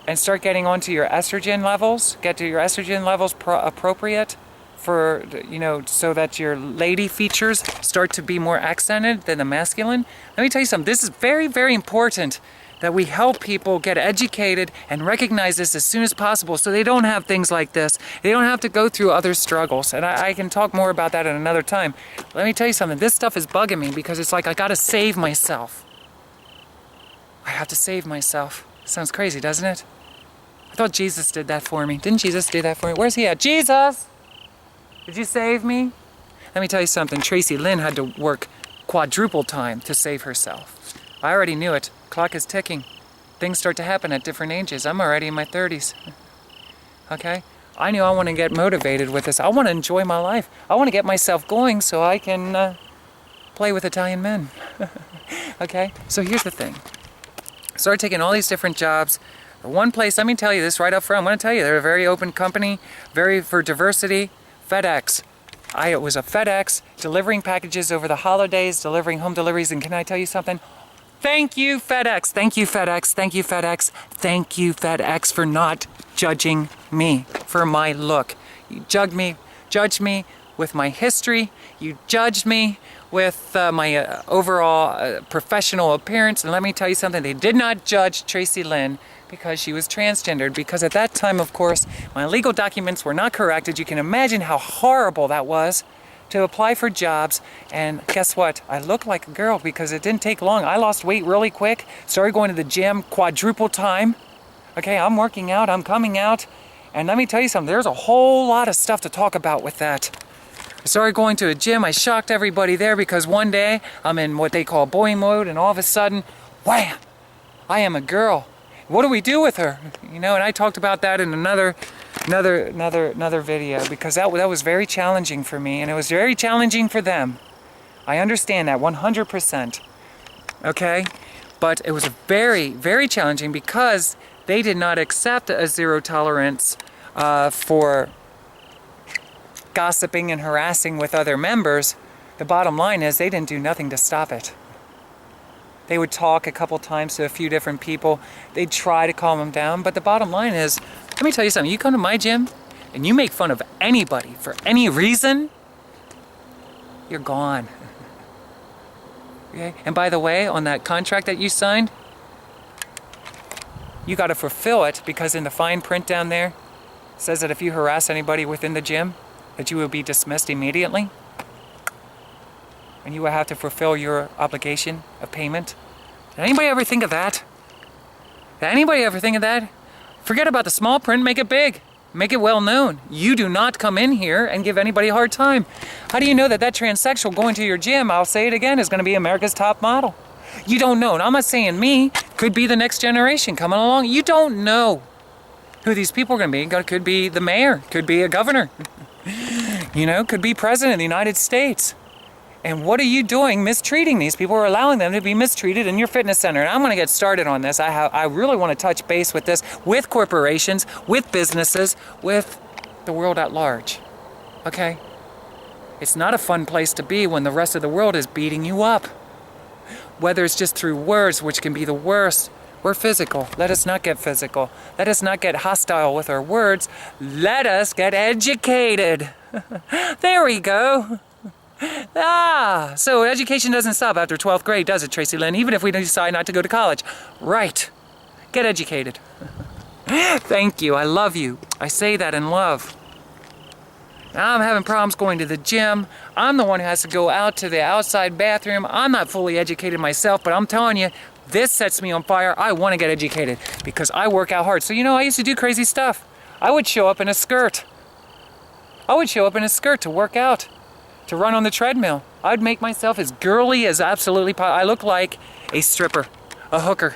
and start getting onto your estrogen levels, get to your estrogen levels appropriate for, you know, so that your lady features start to be more accented than the masculine. Let me tell you something. This is very, very important that we help people get educated and recognize this as soon as possible so they don't have things like this. They don't have to go through other struggles. And I can talk more about that at another time. Let me tell you something. This stuff is bugging me because it's like I gotta save myself. I have to save myself. Sounds crazy, doesn't it? I thought Jesus did that for me. Didn't Jesus do that for me? Where's he at? Jesus! Did you save me? Let me tell you something. Tracilyn had to work quadruple time to save herself. I already knew it. Clock is ticking. Things start to happen at different ages. I'm already in my 30s. Okay? I knew I want to get motivated with this. I want to enjoy my life. I want to get myself going so I can play with Italian men. Okay? So here's the thing. Started taking all these different jobs. The one place, let me tell you this right up front. I'm going to tell you, they're a very open company, very for diversity. FedEx. I was a FedEx, delivering packages over the holidays, delivering home deliveries. And can I tell you something? Thank you, FedEx. Thank you, FedEx. Thank you, FedEx. Thank you, FedEx, for not judging me for my look. You judged me with my history. You judged me with my overall professional appearance. And let me tell you something. They did not judge Tracilyn because she was transgendered. Because at that time, of course, my legal documents were not corrected. You can imagine how horrible that was to apply for jobs, and guess what? I look like a girl because it didn't take long. I lost weight really quick, started going to the gym quadruple time. Okay, I'm working out, I'm coming out, and let me tell you something, there's a whole lot of stuff to talk about with that. I started going to a gym, I shocked everybody there because one day I'm in what they call boy mode, and all of a sudden, wham! I am a girl. What do we do with her? You know, and I talked about that in another video because that was very challenging for me, and it was very challenging for them. I understand that 100%. Okay, but it was very, very challenging because they did not accept a zero tolerance for gossiping and harassing with other members. The bottom line is they didn't do nothing to stop it. They would talk a couple times to a few different people. They'd try to calm them down, but the bottom line is, let me tell you something. You come to my gym and you make fun of anybody for any reason, you're gone. Okay? And by the way, on that contract that you signed, you got to fulfill it because in the fine print down there, it says that if you harass anybody within the gym, that you will be dismissed immediately. and you will have to fulfill your obligation of payment. Did anybody ever think of that? Did anybody ever think of that? Forget about the small print, make it big. Make it well known. You do not come in here and give anybody a hard time. How do you know that that transsexual going to your gym, I'll say it again, is going to be America's top model? You don't know. And I'm not saying me. Could be the next generation coming along. You don't know who these people are going to be. Could be the mayor. Could be a governor. You know, could be president of the United States. And what are you doing mistreating these people or allowing them to be mistreated in your fitness center? And I'm going to get started on this. I really want to touch base with this, with corporations, with businesses, with the world at large. Okay? It's not a fun place to be when the rest of the world is beating you up. Whether it's just through words, which can be the worst, we're physical. Let us not get physical. Let us not get hostile with our words. Let us get educated. There we go. So education doesn't stop after 12th grade, does it, Tracilyn? Even if we decide not to go to college. Right. Get educated. Thank you. I love you. I say that in love. Now I'm having problems going to the gym. I'm the one who has to go out to the outside bathroom. I'm not fully educated myself, but I'm telling you, this sets me on fire. I want to get educated because I work out hard. So, you know, I used to do crazy stuff. I would show up in a skirt. I would show up in a skirt to work out, to run on the treadmill. I'd make myself as girly as absolutely possible. I look like a stripper, a hooker.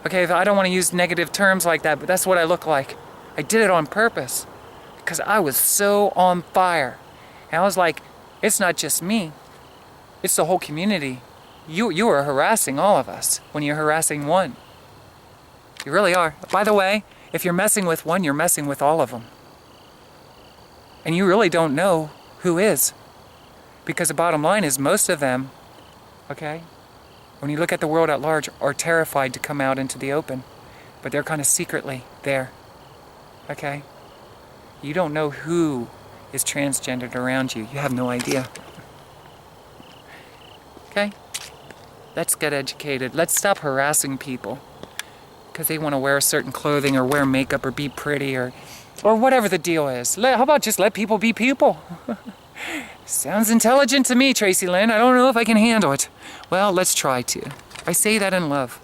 Okay, I don't want to use negative terms like that, but that's what I look like. I did it on purpose because I was so on fire. And I was like, it's not just me. It's the whole community. You are harassing all of us when you're harassing one. You really are. By the way, if you're messing with one, you're messing with all of them. And you really don't know who is. Because the bottom line is most of them, okay, when you look at the world at large, are terrified to come out into the open. But they're kind of secretly there, okay? You don't know who is transgendered around you. You have no idea. Okay? Let's get educated. Let's stop harassing people because they want to wear certain clothing or wear makeup or be pretty or whatever the deal is. How about just let people be people? Sounds intelligent to me, Tracilyn. I don't know if I can handle it. Well, let's try to. I say that in love.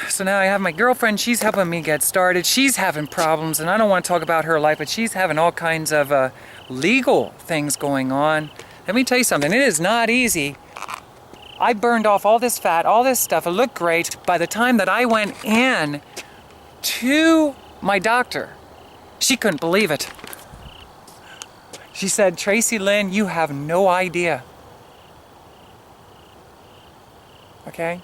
So now I have my girlfriend. She's helping me get started. She's having problems, and I don't want to talk about her life, but she's having all kinds of legal things going on. Let me tell you something. It is not easy. I burned off all this fat, all this stuff. It looked great. By the time that I went in to my doctor, she couldn't believe it. She said, Tracilyn, you have no idea. Okay?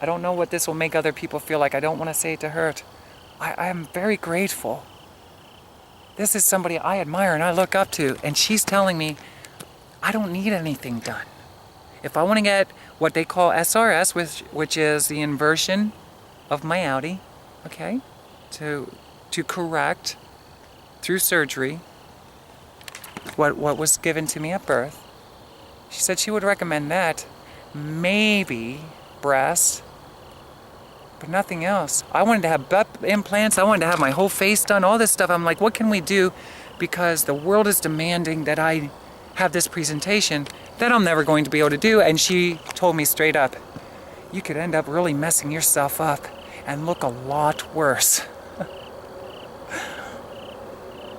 I don't know what this will make other people feel like. I don't want to say it to hurt. I am very grateful. This is somebody I admire and I look up to. And she's telling me, I don't need anything done. If I want to get what they call SRS, which is the inversion of my Audi, okay, to correct through surgery what was given to me at birth, she said she would recommend that, maybe breasts, but nothing else. I wanted to have butt implants. I wanted to have my whole face done, all this stuff. I'm like, what can we do? Because the world is demanding that I have this presentation that I'm never going to be able to do. And she told me straight up, you could end up really messing yourself up and look a lot worse.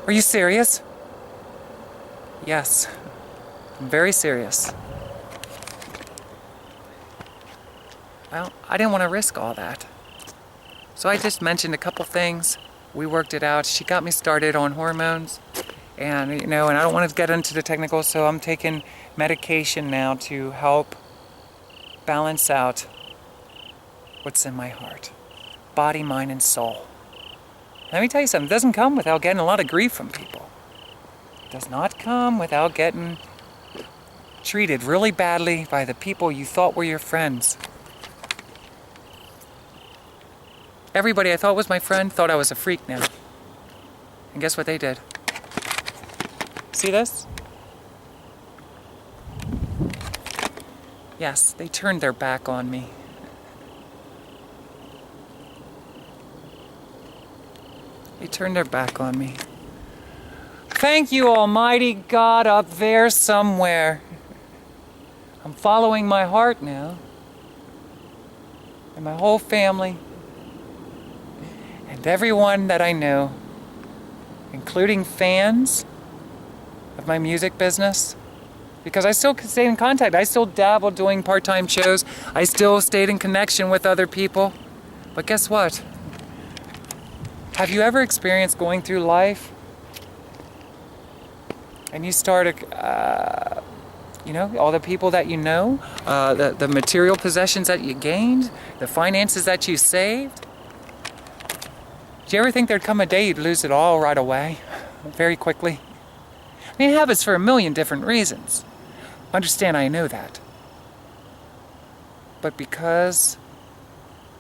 Are you serious? Yes, I'm very serious. Well, I didn't want to risk all that. So I just mentioned a couple things. We worked it out. She got me started on hormones. And, you know, and I don't want to get into the technical, so I'm taking medication now to help balance out what's in my heart. Body, mind, and soul. Let me tell you something. It doesn't come without getting a lot of grief from people. It does not come without getting treated really badly by the people you thought were your friends. Everybody I thought was my friend thought I was a freak now. And guess what they did? See this? Yes, they turned their back on me. They turned their back on me. Thank you, Almighty God up there somewhere. I'm following my heart now. And my whole family, and everyone that I know, including fans of my music business, because I still stay in contact. I still dabble doing part-time shows. I still stayed in connection with other people. But guess what? Have you ever experienced going through life and you start, all the people that you know, the material possessions that you gained, the finances that you saved? Do you ever think there'd come a day you'd lose it all right away, very quickly? I mean, it happens for a million different reasons. Understand, I know that. But because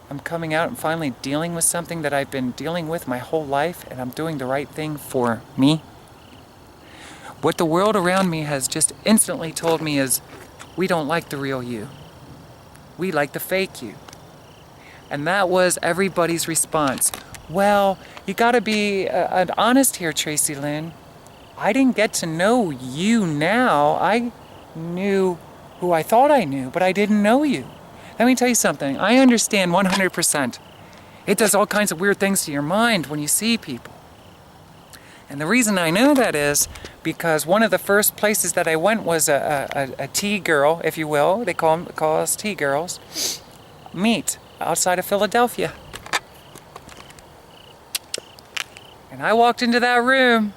I'm coming out and finally dealing with something that I've been dealing with my whole life, and I'm doing the right thing for me, what the world around me has just instantly told me is, we don't like the real you. We like the fake you. And that was everybody's response. Well, you gotta be honest here, Tracilyn. I didn't get to know you now. I knew who I thought I knew, but I didn't know you. Let me tell you something. I understand 100%. It does all kinds of weird things to your mind when you see people. And the reason I know that is because one of the first places that I went was a tea girl, if you will. They call us tea girls. Meet outside of Philadelphia. And I walked into that room.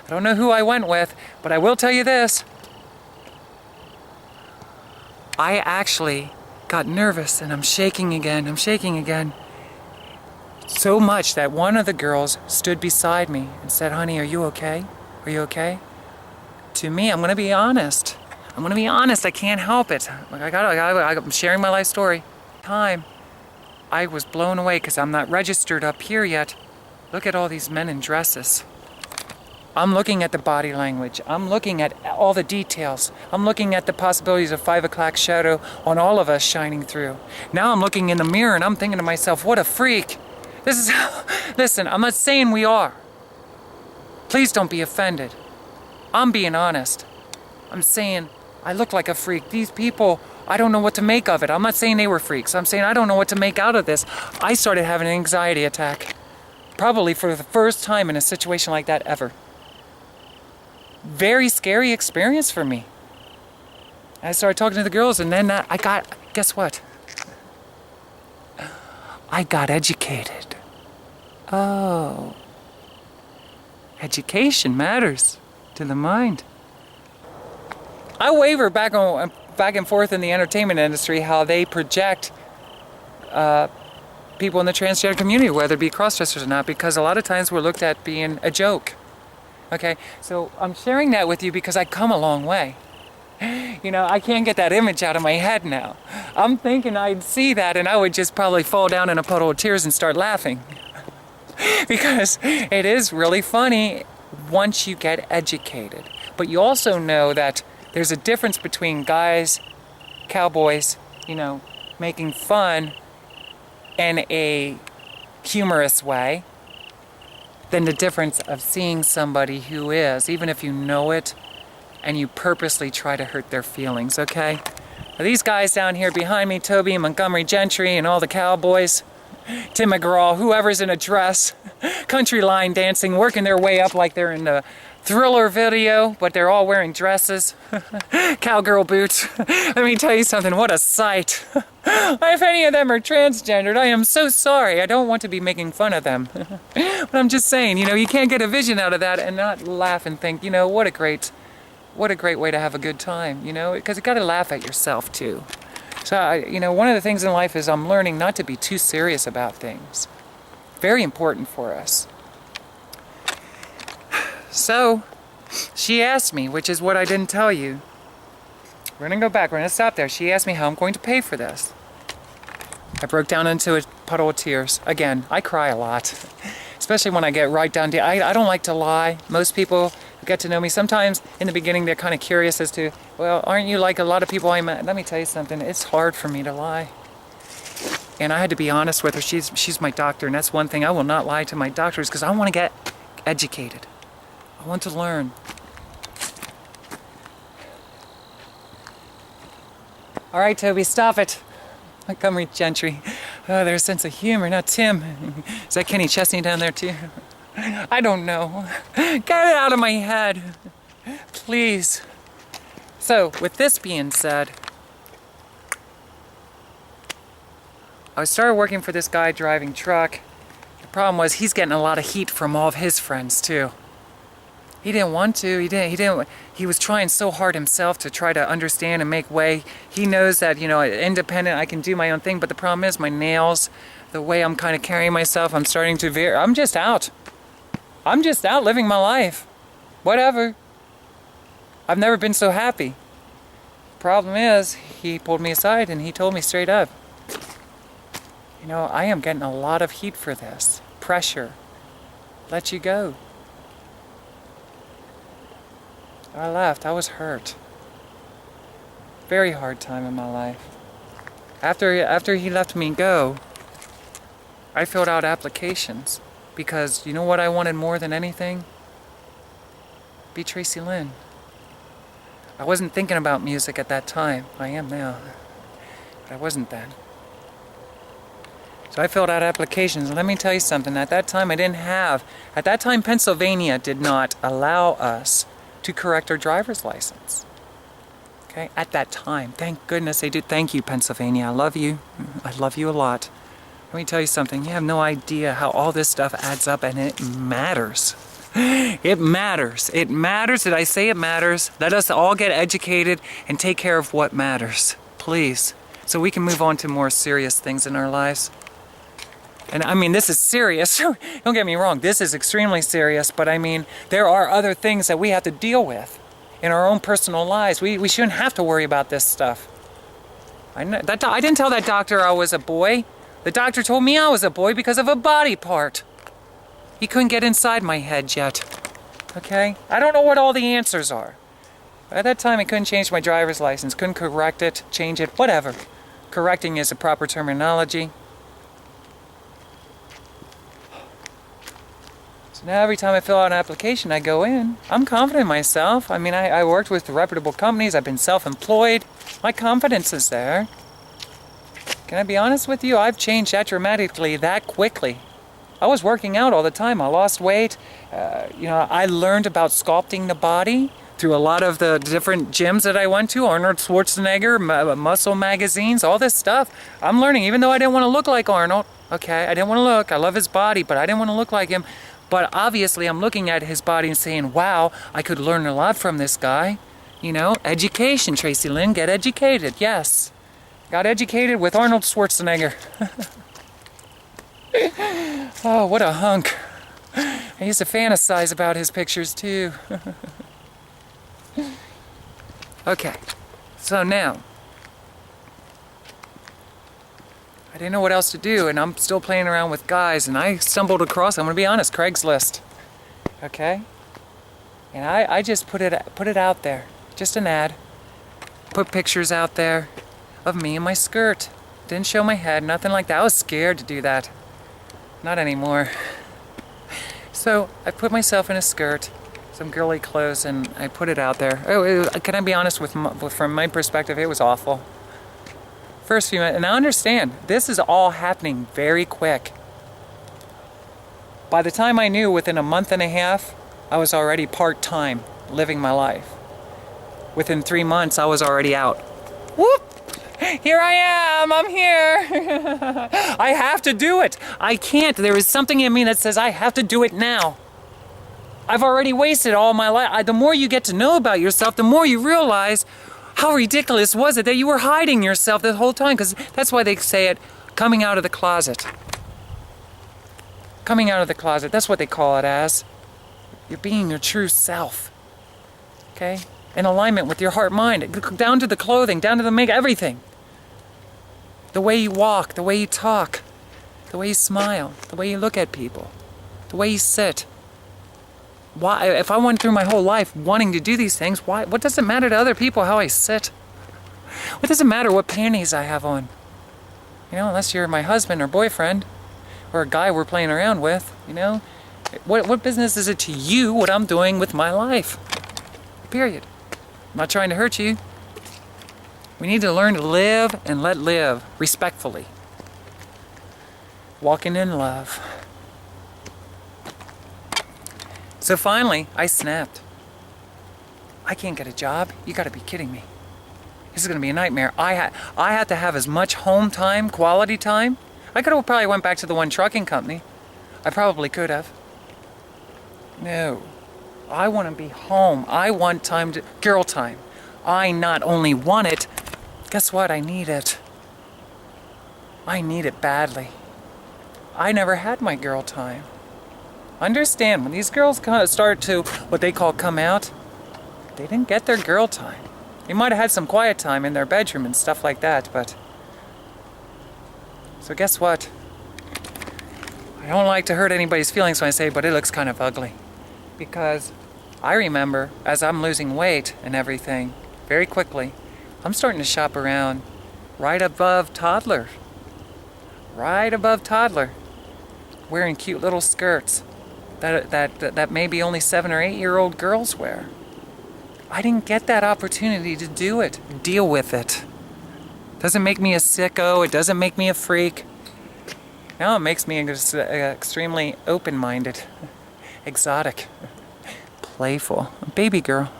I don't know who I went with, but I will tell you this. I actually got nervous and I'm shaking again. So much that one of the girls stood beside me and said, "Honey, are you okay? Are you okay?" To me, I'm gonna be honest. I can't help it. I'm sharing my life story. I was blown away because I'm not registered up here yet. Look at all these men in dresses. I'm looking at the body language. I'm looking at all the details. I'm looking at the possibilities of 5 o'clock shadow on all of us shining through. Now I'm looking in the mirror and I'm thinking to myself, what a freak. Listen, I'm not saying we are. Please don't be offended. I'm being honest. I'm saying I look like a freak. These people, I don't know what to make of it. I'm not saying they were freaks. I'm saying I don't know what to make out of this. I started having an anxiety attack. Probably for the first time in a situation like that ever. Very scary experience for me. I started talking to the girls and then guess what? I got educated. Oh. Education matters to the mind. I waver back and forth in the entertainment industry how they project people in the transgender community, whether it be cross-dressers or not, because a lot of times we're looked at being a joke. Okay, so I'm sharing that with you because I've come a long way. I can't get that image out of my head now. I'm thinking I'd see that and I would just probably fall down in a puddle of tears and start laughing. Because it is really funny once you get educated. But you also know that there's a difference between guys, cowboys, making fun in a humorous way, than the difference of seeing somebody who is, even if you know it, and you purposely try to hurt their feelings, okay? These guys down here behind me, Toby and Montgomery Gentry and all the cowboys, Tim McGraw, whoever's in a dress, country line dancing, working their way up like they're in the Thriller video, but they're all wearing dresses, cowgirl boots. Let me tell you something, what a sight. If any of them are transgendered, I am so sorry. I don't want to be making fun of them. But I'm just saying, you can't get a vision out of that and not laugh and think, what a great way to have a good time, because you got to laugh at yourself too. So, one of the things in life is I'm learning not to be too serious about things. Very important for us. So, she asked me, which is what I didn't tell you. We're going to go back. We're going to stop there. She asked me how I'm going to pay for this. I broke down into a puddle of tears. Again, I cry a lot, especially when I get right down to I don't like to lie. Most people who get to know me, sometimes in the beginning they're kind of curious as to, well, aren't you like a lot of people I met? Let me tell you something. It's hard for me to lie. And I had to be honest with her. She's my doctor, and that's one thing. I will not lie to my doctors because I want to get educated. I want to learn. All right, Toby, stop it. Montgomery Gentry. Oh, their sense of humor. Now, Tim. Is that Kenny Chesney down there, too? I don't know. Get it out of my head. Please. So, with this being said, I started working for this guy driving truck. The problem was he's getting a lot of heat from all of his friends, too. He didn't want to. He was trying so hard himself to try to understand and make way. He knows that, you know, independent, I can do my own thing, but the problem is my nails, the way I'm kind of carrying myself, I'm starting to veer. I'm just out. I'm just out living my life. Whatever. I've never been so happy. Problem is, he pulled me aside and he told me straight up, you know, I am getting a lot of heat for this. Pressure. Let you go. I left. I was hurt. Very hard time in my life. After he left me go, I filled out applications because you know what I wanted more than anything? Be Tracilyn. I wasn't thinking about music at that time. I am now, but I wasn't then. So I filled out applications. Let me tell you something. At that time, Pennsylvania did not allow us to correct our driver's license. Okay, at that time. Thank goodness they did. Thank you, Pennsylvania. I love you. I love you a lot. Let me tell you something. You have no idea how all this stuff adds up, and it matters. It matters. It matters. Did I say it matters? Let us all get educated and take care of what matters. Please. So we can move on to more serious things in our lives. And I mean, this is serious. Don't get me wrong. This is extremely serious. But I mean, there are other things that we have to deal with in our own personal lives. We shouldn't have to worry about this stuff. I didn't tell that doctor I was a boy. The doctor told me I was a boy because of a body part. He couldn't get inside my head yet. Okay? I don't know what all the answers are. At that time, I couldn't change my driver's license. Couldn't correct it, change it, whatever. Correcting is a proper terminology. So now every time I fill out an application, I go in. I'm confident in myself. I mean, I worked with reputable companies. I've been self-employed. My confidence is there. Can I be honest with you? I've changed that dramatically that quickly. I was working out all the time. I lost weight. You know, I learned about sculpting the body through a lot of the different gyms that I went to, Arnold Schwarzenegger, muscle magazines, all this stuff. I'm learning, even though I didn't want to look like Arnold. Okay, I didn't want to look. I love his body, but I didn't want to look like him. But obviously, I'm looking at his body and saying, wow, I could learn a lot from this guy. You know, education, Tracilyn, get educated, yes. Got educated with Arnold Schwarzenegger. Oh, what a hunk. I used to fantasize about his pictures, too. Okay, so now, I didn't know what else to do, and I'm still playing around with guys, and I stumbled across, I'm going to be honest, Craigslist. Okay? And I just put it out there. Just an ad. Put pictures out there of me in my skirt. Didn't show my head, nothing like that. I was scared to do that. Not anymore. So I put myself in a skirt, some girly clothes, and I put it out there. Can I be honest from my perspective, it was awful. First few minutes, and I understand, this is all happening very quick. By the time I knew, within a month and a half, I was already part-time, living my life. Within 3 months, I was already out. Whoop! Here I am, I'm here. I have to do it. I can't. There is something in me that says I have to do it now. I've already wasted all my life. The more you get to know about yourself, the more you realize how ridiculous was it that you were hiding yourself the whole time? Because that's why they say it, coming out of the closet. Coming out of the closet, that's what they call it as. You're being your true self. Okay? In alignment with your heart, mind, down to the clothing, down to the makeup, everything. The way you walk, the way you talk, the way you smile, the way you look at people, the way you sit. Why, if I went through my whole life wanting to do these things, why? What does it matter to other people how I sit? What does it matter what panties I have on? You know, unless you're my husband or boyfriend, or a guy we're playing around with, you know? What business is it to you what I'm doing with my life? Period. I'm not trying to hurt you. We need to learn to live and let live respectfully. Walking in love. So finally, I snapped. I can't get a job. You gotta be kidding me. This is gonna be a nightmare. I had to have as much home time, quality time. I could have probably went back to the one trucking company. I probably could have. No. I want to be home. I want time to... girl time. I not only want it, guess what? I need it. I need it badly. I never had my girl time. Understand, when these girls kind of start to, what they call come out, they didn't get their girl time. They might have had some quiet time in their bedroom and stuff like that, but... So guess what? I don't like to hurt anybody's feelings when I say, but it looks kind of ugly. Because I remember, as I'm losing weight and everything, very quickly, I'm starting to shop around right above toddler. Right above toddler. Wearing cute little skirts that maybe only 7 or 8-year-old girls wear. I didn't get that opportunity to do it. Deal with it. Doesn't make me a sicko. It doesn't make me a freak. Now it makes me extremely open-minded. Exotic. Playful. Baby girl.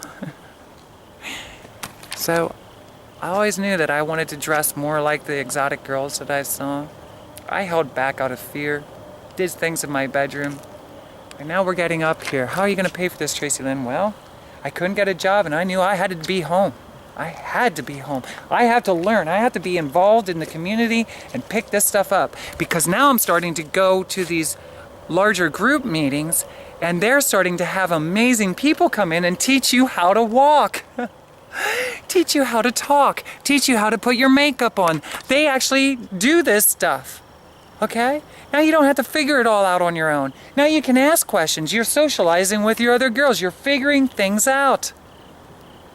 So, I always knew that I wanted to dress more like the exotic girls that I saw. I held back out of fear. Did things in my bedroom. And now we're getting up here. How are you going to pay for this, Tracilyn? Well, I couldn't get a job and I knew I had to be home. I had to be home. I have to learn. I have to be involved in the community and pick this stuff up. Because now I'm starting to go to these larger group meetings and they're starting to have amazing people come in and teach you how to walk. Teach you how to talk. Teach you how to put your makeup on. They actually do this stuff. Okay? Now you don't have to figure it all out on your own. Now you can ask questions. You're socializing with your other girls. You're figuring things out.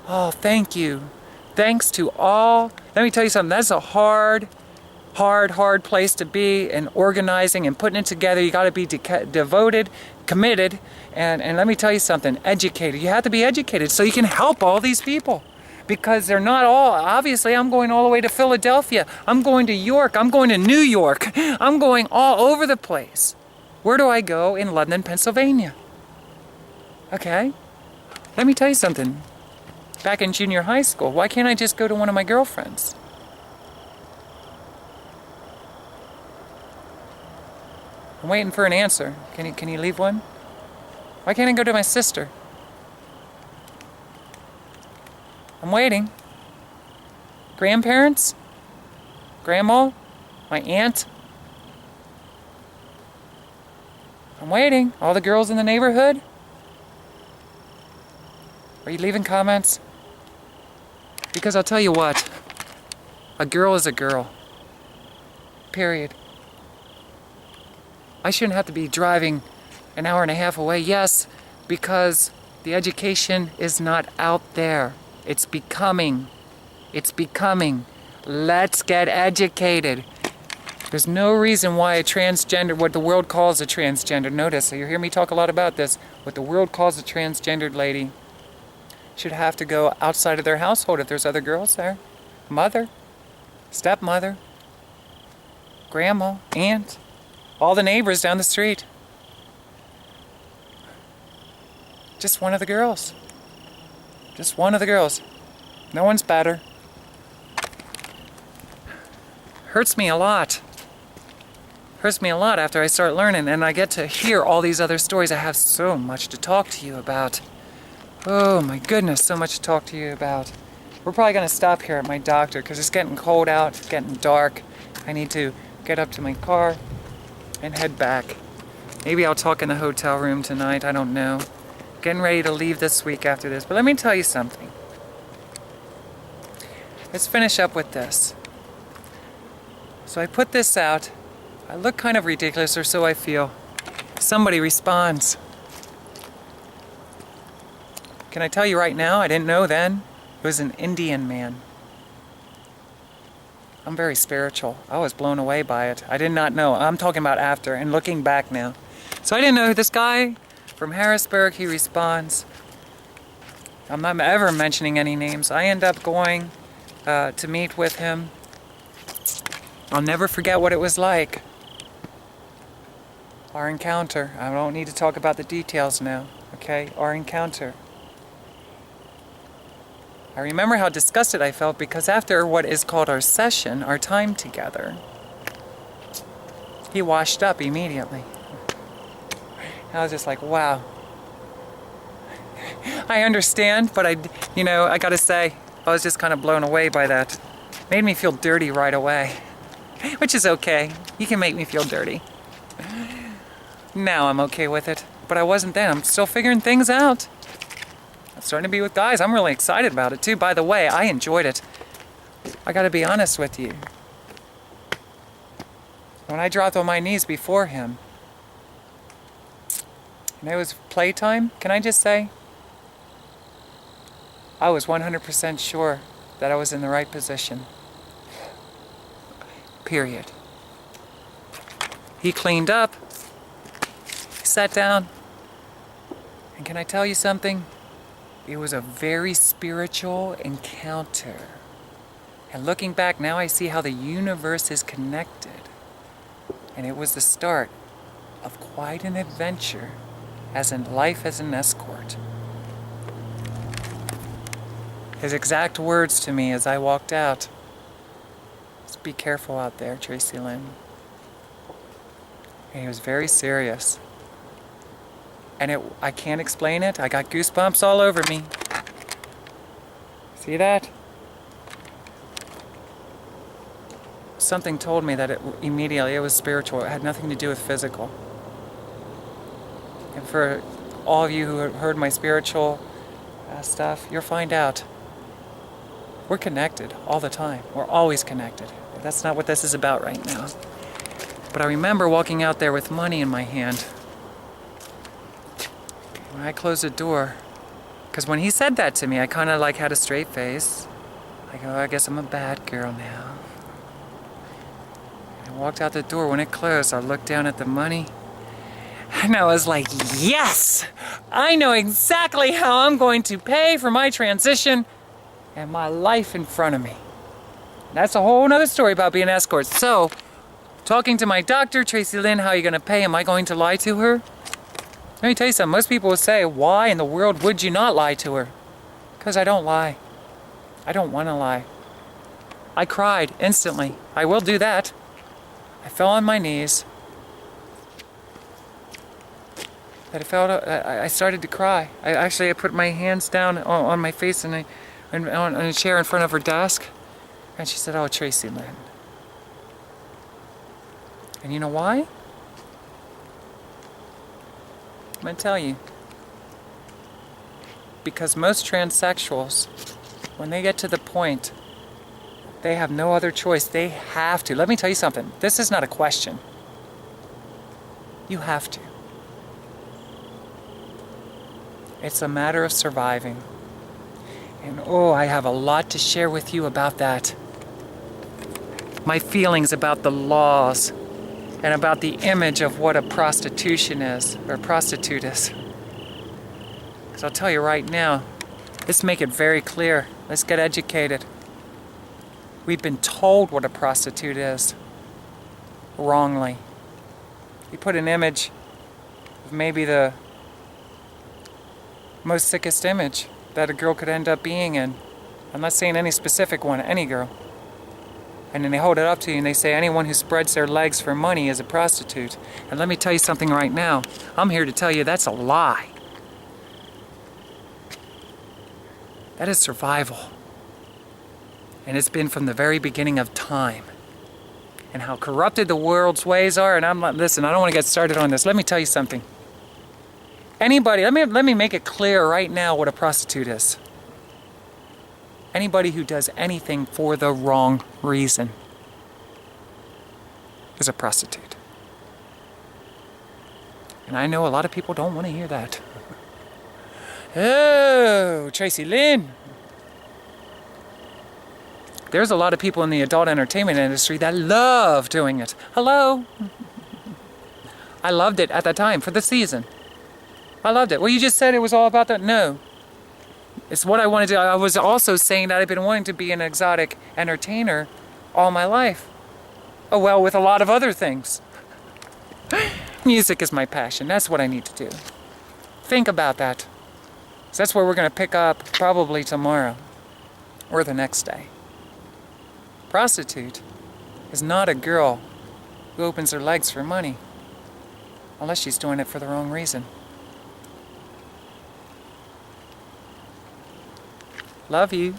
Oh, thank you. Thanks to all. Let me tell you something. That's a hard place to be, and organizing and putting it together. You got to be devoted, committed, and let me tell you something. Educated. You have to be educated so you can help all these people. Because they're not all, obviously I'm going all the way to Philadelphia. I'm going to York. I'm going to New York. I'm going all over the place. Where do I go? In London, Pennsylvania. Okay? Let me tell you something. Back in junior high school, why can't I just go to one of my girlfriends? I'm waiting for an answer. Can you leave one? Why can't I go to my sister? I'm waiting. Grandparents? Grandma? My aunt? I'm waiting. All the girls in the neighborhood? Are you leaving comments? Because I'll tell you what. A girl is a girl. Period. I shouldn't have to be driving an hour and a half away. Yes, because the education is not out there. It's becoming. It's becoming. Let's get educated. There's no reason why a transgender, what the world calls a transgender, notice, so you hear me talk a lot about this, what the world calls a transgendered lady should have to go outside of their household if there's other girls there. Mother, stepmother, grandma, aunt, all the neighbors down the street. Just one of the girls. Just one of the girls. No one's better. Hurts me a lot. Hurts me a lot after I start learning and I get to hear all these other stories. I have so much to talk to you about. Oh my goodness, so much to talk to you about. We're probably going to stop here at my doctor because it's getting cold out, it's getting dark. I need to get up to my car and head back. Maybe I'll talk in the hotel room tonight, I don't know. Getting ready to leave this week after this. But let me tell you something. Let's finish up with this. So I put this out. I look kind of ridiculous, or so I feel. Somebody responds. Can I tell you right now? I didn't know then. It was an Indian man. I'm very spiritual. I was blown away by it. I did not know. I'm talking about after and looking back now. So I didn't know this guy from Harrisburg, he responds. I'm not ever mentioning any names. I end up going to meet with him. I'll never forget what it was like. Our encounter. I don't need to talk about the details now, okay? Our encounter. I remember how disgusted I felt because after what is called our session, our time together, he washed up immediately. I was just like, wow. I understand, but I gotta say, I was just kind of blown away by that. Made me feel dirty right away, which is okay. You can make me feel dirty. Now I'm okay with it, but I wasn't then. I'm still figuring things out. I'm starting to be with guys. I'm really excited about it too. By the way, I enjoyed it. I gotta be honest with you. When I dropped on my knees before him, and it was playtime, can I just say? I was 100% sure that I was in the right position. Period. He cleaned up. He sat down. And can I tell you something? It was a very spiritual encounter. And looking back now, I see how the universe is connected. And it was the start of quite an adventure as in life as an escort. His exact words to me as I walked out: "Just be careful out there, Tracilyn." And he was very serious. And I can't explain it. I got goosebumps all over me. See that? Something told me that it was spiritual. It had nothing to do with physical. And for all of you who have heard my spiritual stuff, you'll find out we're connected all the time. We're always connected. That's not what this is about right now. But I remember walking out there with money in my hand. When I closed the door, because when he said that to me, I kind of like had a straight face. I go, I guess I'm a bad girl now. I walked out the door. When it closed, I looked down at the money. And I was like, yes! I know exactly how I'm going to pay for my transition and my life in front of me. That's a whole nother story about being an escort. So, talking to my doctor, Tracilyn, how are you going to pay? Am I going to lie to her? Let me tell you something. Most people will say, why in the world would you not lie to her? Because I don't lie. I don't want to lie. I cried instantly. I will do that. I fell on my knees. I started to cry. I put my hands down on my face and on a chair in front of her desk. And she said, oh, Tracilyn. And you know why? I'm going to tell you. Because most transsexuals, when they get to the point, they have no other choice. They have to. Let me tell you something. This is not a question. You have to. It's a matter of surviving. And oh, I have a lot to share with you about that. My feelings about the laws and about the image of what a prostitution is, or a prostitute is. Because I'll tell you right now, let's make it very clear. Let's get educated. We've been told what a prostitute is, wrongly. We put an image of maybe the most sickest image that a girl could end up being in. I'm not saying any specific one, any girl. And then they hold it up to you and they say anyone who spreads their legs for money is a prostitute. And let me tell you something right now. I'm here to tell you that's a lie. That is survival. And it's been from the very beginning of time. And how corrupted the world's ways are. And listen, I don't want to get started on this. Let me tell you something. Anybody, let me make it clear right now what a prostitute is. Anybody who does anything for the wrong reason is a prostitute. And I know a lot of people don't want to hear that. Oh, Tracilyn. There's a lot of people in the adult entertainment industry that love doing it. Hello? I loved it at the time for the season. I loved it. Well, you just said it was all about that. No. It's what I want to do. I was also saying that I've been wanting to be an exotic entertainer all my life. Oh, well, with a lot of other things. Music is my passion. That's what I need to do. Think about that. So that's where we're going to pick up probably tomorrow or the next day. Prostitute is not a girl who opens her legs for money, unless she's doing it for the wrong reason. Love you.